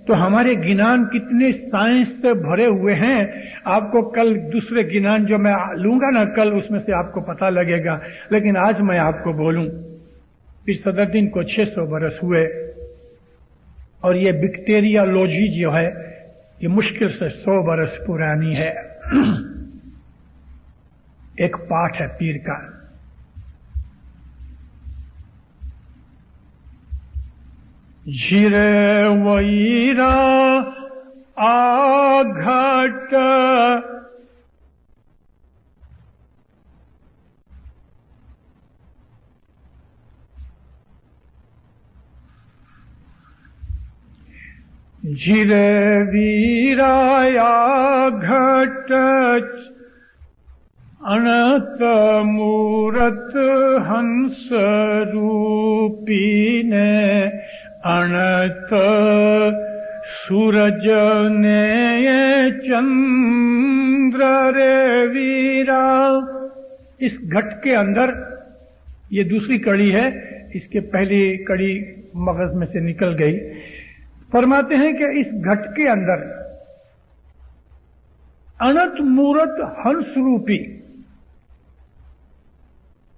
तो हमारे गिनान कितने साइंस से भरे हुए हैं। आपको कल दूसरे गिनान जो मैं लूंगा ना कल, उसमें से आपको पता लगेगा। लेकिन आज मैं आपको बोलूं, पीर सदरुद्दीन को 600 बरस हुए और ये बैक्टीरियोलॉजी जो है ये मुश्किल से 100 बरस पुरानी है। एक पाठ है पीर का, झिरे वैरा आघट झिरे वीराया घट अनंत मूरत हंस रूपी ने अनंत सूरज ने चंद्र रे वीरा। इस घट के अंदर, ये दूसरी कड़ी है, इसके पहली कड़ी मगज में से निकल गई। फरमाते हैं कि इस घट के अंदर अनंत मूरत हंस रूपी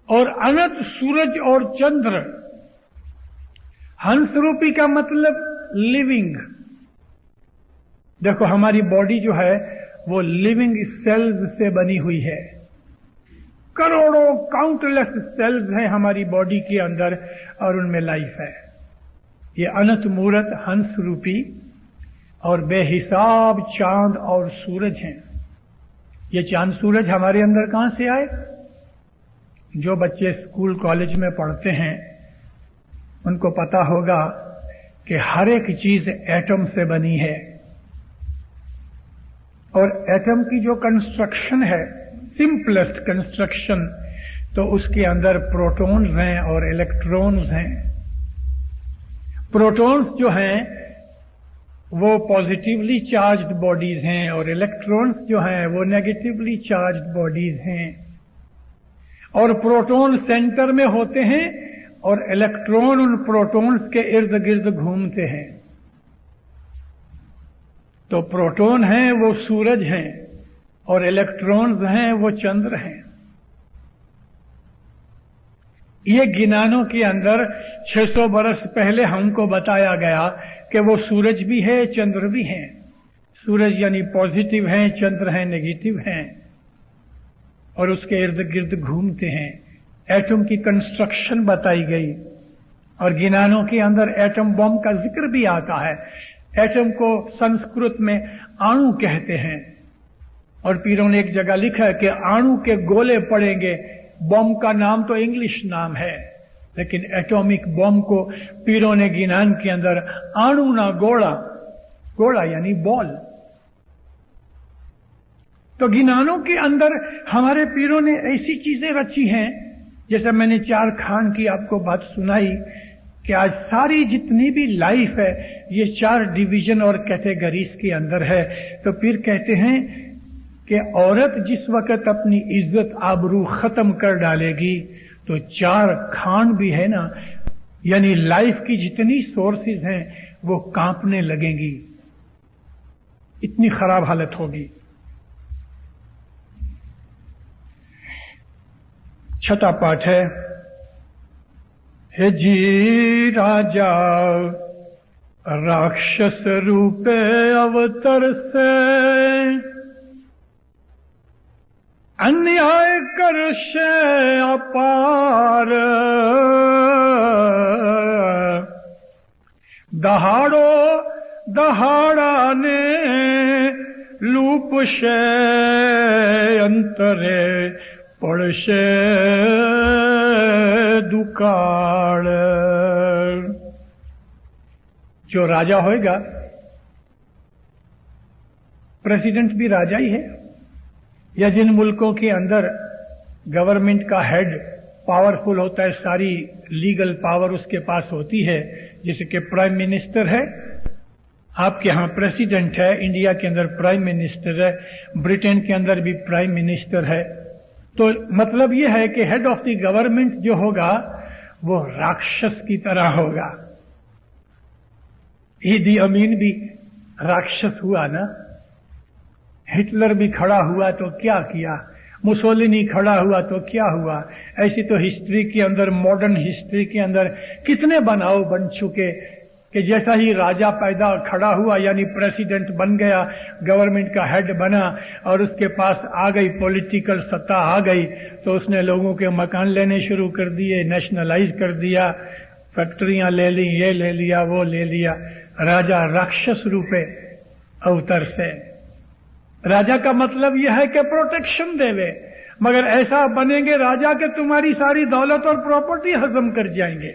और अनंत सूरज और चंद्र। हंस रूपी का मतलब लिविंग। देखो हमारी बॉडी जो है वो लिविंग सेल्स से बनी हुई है। करोड़ों काउंटलेस सेल्स हैं हमारी बॉडी के अंदर और उनमें लाइफ है। ये अनंत मूरत हंस रूपी और बेहिसाब चांद और सूरज हैं। ये चांद सूरज हमारे अंदर कहां से आए? जो बच्चे स्कूल कॉलेज में पढ़ते हैं उनको पता होगा कि हर एक चीज एटम से बनी है, और एटम की जो कंस्ट्रक्शन है, सिंपलेस्ट कंस्ट्रक्शन, तो उसके अंदर प्रोटॉन्स हैं और इलेक्ट्रॉन्स हैं। प्रोटॉन्स जो हैं वो पॉजिटिवली चार्ज्ड बॉडीज हैं और इलेक्ट्रॉन्स जो हैं वो नेगेटिवली चार्ज्ड बॉडीज हैं। और प्रोटॉन सेंटर में होते हैं और इलेक्ट्रॉन उन प्रोटॉन्स के इर्द गिर्द घूमते हैं। तो प्रोटॉन हैं वो सूरज हैं और इलेक्ट्रॉन्स हैं वो चंद्र हैं। ये गिनानों के अंदर 600 बरस पहले हमको बताया गया कि वो सूरज भी है, चंद्र भी है। सूरज यानी पॉजिटिव हैं, चंद्र हैं नेगेटिव हैं और उसके इर्द गिर्द घूमते हैं। एटम की कंस्ट्रक्शन बताई गई और गिनानों के अंदर एटम बम का जिक्र भी आता है। एटम को संस्कृत में अणु कहते हैं और पीरों ने एक जगह लिखा है कि अणु के गोले पड़ेंगे। बम का नाम तो इंग्लिश नाम है, लेकिन एटॉमिक बम को पीरों ने गिनान के अंदर अणु ना गोला, गोला यानी बॉल। तो गिनानों के अंदर हमारे पीरों ने ऐसी चीजें रची हैं, जैसे मैंने चार खान की आपको बात सुनाई कि आज सारी जितनी भी लाइफ है ये 4 डिवीजन और कैटेगरीज के अंदर है। तो पीर कहते हैं कि औरत जिस वक्त अपनी इज्जत आबरू खत्म कर डालेगी तो 4 खान भी है ना, यानी लाइफ की जितनी सोर्सेज हैं वो कांपने लगेंगी, इतनी खराब हालत होगी। छठा पाठ है, हे जी राजा राक्षस रूपे अवतर से अन्याय करशे अपार, दहाड़ो दहाड़ा ने लूप शे अंतरे पड़शे दुकाड़। जो राजा होएगा, प्रेसिडेंट भी राजा ही है, या जिन मुल्कों के अंदर गवर्नमेंट का हेड पावरफुल होता है, सारी लीगल पावर उसके पास होती है, जैसे कि प्राइम मिनिस्टर है, आपके यहां प्रेसिडेंट है, इंडिया के अंदर प्राइम मिनिस्टर है, ब्रिटेन के अंदर भी प्राइम मिनिस्टर है। तो मतलब यह है कि हेड ऑफ द गवर्नमेंट जो होगा वो राक्षस की तरह होगा। ईदी अमीन भी राक्षस हुआ ना, हिटलर भी खड़ा हुआ तो क्या किया, मुसोलिनी खड़ा हुआ तो क्या हुआ। ऐसी तो हिस्ट्री के अंदर, मॉडर्न हिस्ट्री के अंदर कितने बनाव बन चुके कि जैसा ही राजा पैदा खड़ा हुआ यानी प्रेसिडेंट बन गया, गवर्नमेंट का हेड बना और उसके पास आ गई पॉलिटिकल सत्ता आ गई, तो उसने लोगों के मकान लेने शुरू कर दिए, नेशनलाइज कर दिया, फैक्ट्रियां ले ली, ये ले लिया, वो ले लिया। राजा राक्षस रूपे अवतर से। राजा का मतलब यह है कि प्रोटेक्शन देवे, मगर ऐसा बनेंगे राजा के तुम्हारी सारी दौलत और प्रॉपर्टी हजम कर जाएंगे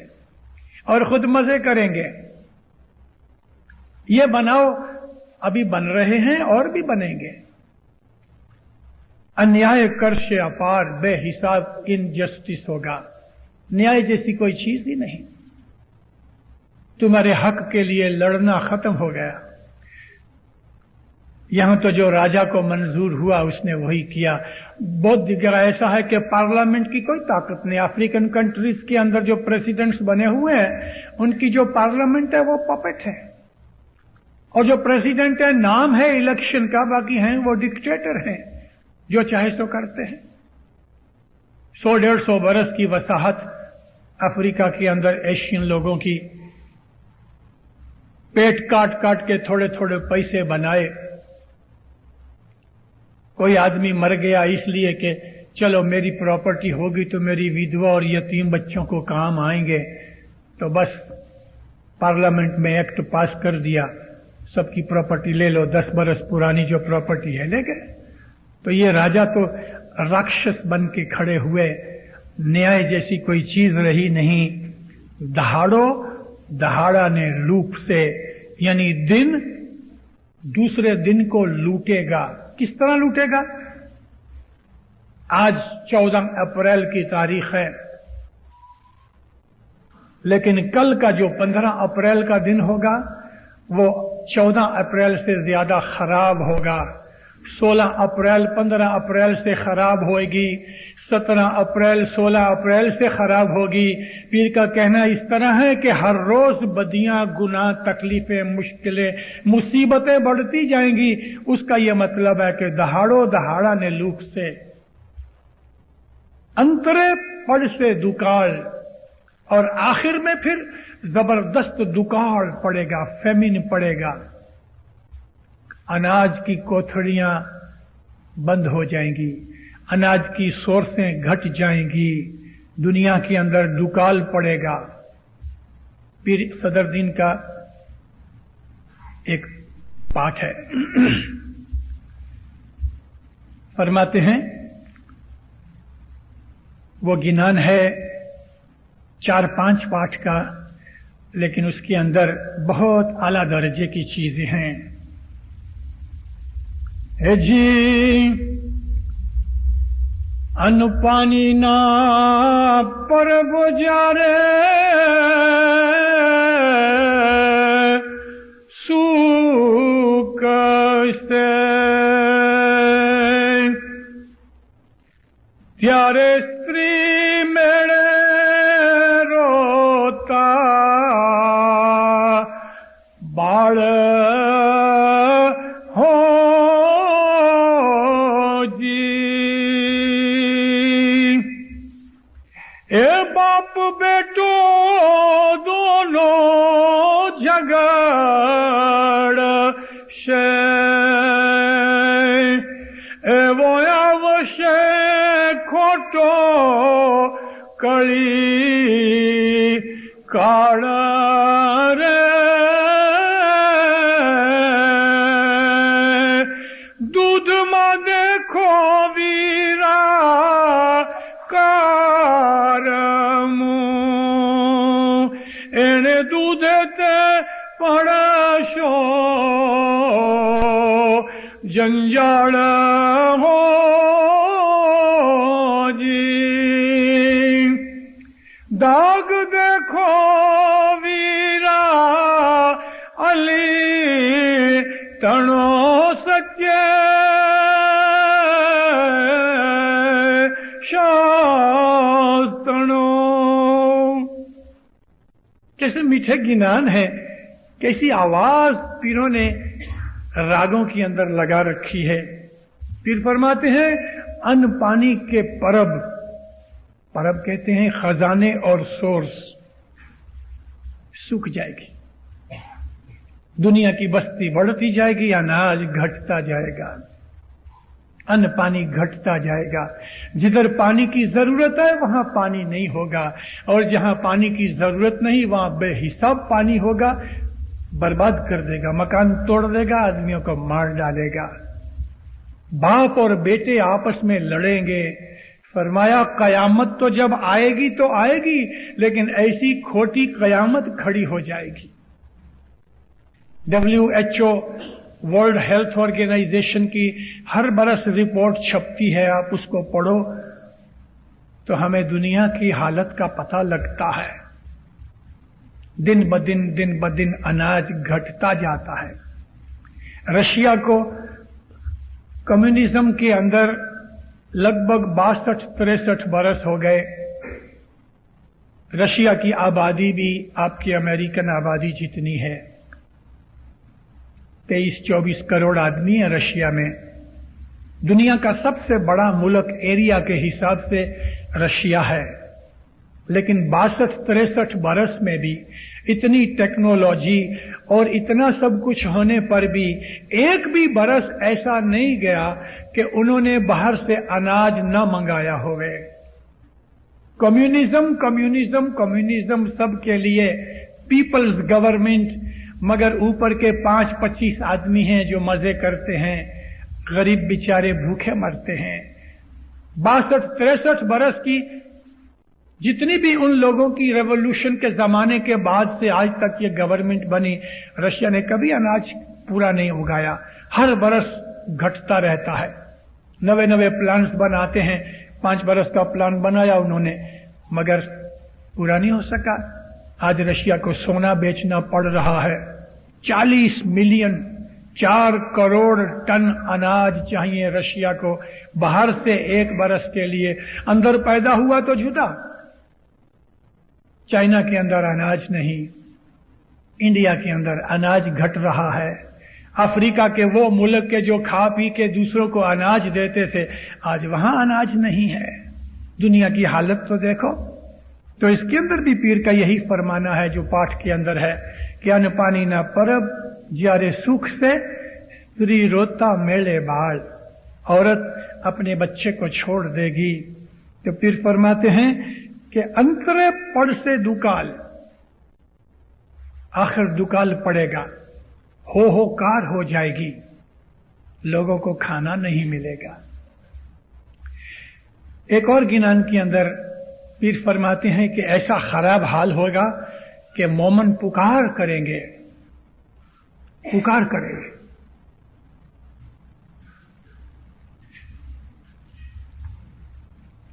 और खुद मजे करेंगे। ये बनाओ अभी बन रहे हैं और भी बनेंगे। अन्याय कर से अपार, बेहिसाब इनजस्टिस होगा। न्याय जैसी कोई चीज ही नहीं। तुम्हारे हक के लिए लड़ना खत्म हो गया। यहां तो जो राजा को मंजूर हुआ उसने वही किया। बहुत जगह ऐसा है कि पार्लियामेंट की कोई ताकत नहीं। अफ्रीकन कंट्रीज के अंदर जो प्रेसिडेंट्स बने हुए हैं उनकी जो पार्लियामेंट है वो पपेट है, और जो प्रेसिडेंट है नाम है इलेक्शन का, बाकी हैं वो डिक्टेटर हैं, जो चाहे सो करते हैं। 100-150 बरस की वसाहत अफ्रीका के अंदर एशियन लोगों की, पेट काट काट के थोड़े थोड़े पैसे बनाए। कोई आदमी मर गया इसलिए कि चलो मेरी प्रॉपर्टी होगी तो मेरी विधवा और यतीम बच्चों को काम आएंगे, तो बस पार्लियामेंट में एक्ट पास कर दिया, सबकी प्रॉपर्टी ले लो, 10 बरस पुरानी जो प्रॉपर्टी है ले गए। तो ये राजा तो राक्षस बन के खड़े हुए। न्याय जैसी कोई चीज रही नहीं। दहाड़ो दहाड़ा ने लूप से, यानी दिन दूसरे दिन को लूटेगा। किस तरह लूटेगा? आज 14 अप्रैल की तारीख है, लेकिन कल का जो 15 अप्रैल का दिन होगा वो 14 अप्रैल से ज्यादा खराब होगा। 16 अप्रैल 15 अप्रैल से खराब होगी, 17 अप्रैल 16 अप्रैल से खराब होगी। पीर का कहना इस तरह है कि हर रोज बदियां, गुनाह, तकलीफें, मुश्किलें, मुसीबतें बढ़ती जाएंगी। उसका यह मतलब है कि दहाड़ो दहाड़ा ने लूक से, अंतरे पड़ से दुकाल, और आखिर में फिर जबरदस्त दुकाल पड़ेगा, फेमिन पड़ेगा। अनाज की कोठड़ियां बंद हो जाएंगी, अनाज की सोर्सें घट जाएंगी, दुनिया के अंदर दुकाल पड़ेगा। पीर सदरुद्दीन का एक पाठ है, फरमाते हैं, वो गिनान है 4-5 पाठ का, लेकिन उसके अंदर बहुत आला दर्जे की चीजें हैं। हे जी अन्न पानी ना पर गुजारे, सूख से त्यारे स्त्री मेरे रोता, बाल हो जी। ए बाप बेटो दोनों झगड़ से, ए वो अवश्य खोटो कड़ी काल रे, दूध में देखो वीरा कारमू, एने दूधे ते पड़शो जंजाल हो जी। दाग देखो वीरा अली तणो सच्चे शास्तणो। कैसे मीठे गिनान है, कैसी आवाज पीरों ने रागों के अंदर लगा रखी है। पीर फरमाते हैं अन्न पानी के परब, परब कहते हैं खजाने और सोर्स, सूख जाएगी। दुनिया की बस्ती बढ़ती जाएगी, अनाज घटता जाएगा, अन्न पानी घटता जाएगा। जिधर पानी की जरूरत है वहां पानी नहीं होगा, और जहां पानी की जरूरत नहीं वहां बेहिसाब पानी होगा, बर्बाद कर देगा, मकान तोड़ देगा, आदमियों को मार डालेगा। बाप और बेटे आपस में लड़ेंगे। फरमाया कयामत तो जब आएगी तो आएगी, लेकिन ऐसी खोटी कयामत खड़ी हो जाएगी। WHO वर्ल्ड हेल्थ ऑर्गेनाइजेशन की हर बरस रिपोर्ट छपती है, आप उसको पढ़ो तो हमें दुनिया की हालत का पता लगता है। दिन ब दिन अनाज घटता जाता है। रशिया को कम्युनिज्म के अंदर लगभग 62-63 बरस हो गए। रशिया की आबादी भी आपकी अमेरिकन आबादी जितनी है, 23-24 करोड़ आदमी है रशिया में। दुनिया का सबसे बड़ा मुल्क एरिया के हिसाब से रशिया है, लेकिन 62-63 बरस में भी इतनी टेक्नोलॉजी और इतना सब कुछ होने पर भी एक भी बरस ऐसा नहीं गया कि उन्होंने बाहर से अनाज न मंगाया होवे। कम्युनिज्म कम्युनिज्म कम्युनिज्म सबके लिए, पीपल्स गवर्नमेंट, मगर ऊपर के 5-25 आदमी हैं जो मजे करते हैं, गरीब बेचारे भूखे मरते हैं। 62-63 बरस की जितनी भी उन लोगों की रेवोल्यूशन के जमाने के बाद से आज तक ये गवर्नमेंट बनी, रशिया ने कभी अनाज पूरा नहीं उगाया। हर बरस घटता रहता है, नए नए प्लान्स बनाते हैं, 5 बरस का प्लान बनाया उन्होंने, मगर पूरा नहीं हो सका। आज रशिया को सोना बेचना पड़ रहा है। 40 मिलियन 4 करोड़ टन अनाज चाहिए रशिया को बाहर से 1 बरस के लिए। अंदर पैदा हुआ तो जुदा। चाइना के अंदर अनाज नहीं, इंडिया के अंदर अनाज घट रहा है। अफ्रीका के वो मुल्क के जो खा पी के दूसरों को अनाज देते थे, आज वहां अनाज नहीं है। दुनिया की हालत तो देखो। तो इसके अंदर भी पीर का यही फरमाना है जो पाठ के अंदर है कि अन्न पानी न परब ज्यारे सुख से स्त्री रोता मेले बाल। औरत अपने बच्चे को छोड़ देगी। तो पीर फरमाते हैं कि अंतरे पड़ से दुकाल, आखिर दुकाल पड़ेगा, हो कार हो जाएगी, लोगों को खाना नहीं मिलेगा। एक और गिनान के अंदर पीर फरमाते हैं कि ऐसा खराब हाल होगा कि मोमन पुकार करेंगे, पुकार करेंगे।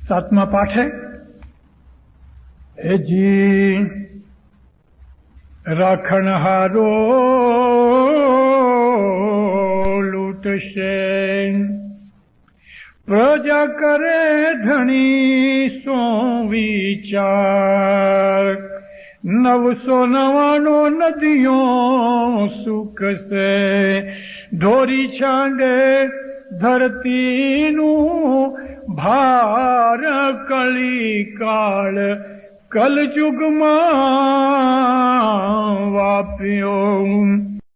सातवां पाठ है, ए जी राखण हारो लूट से प्रजा करे धनी सो विचार। 999 नदियों सुख से ढोरी छांडे धरती नू भार कली काल कल जुग मां वापियो।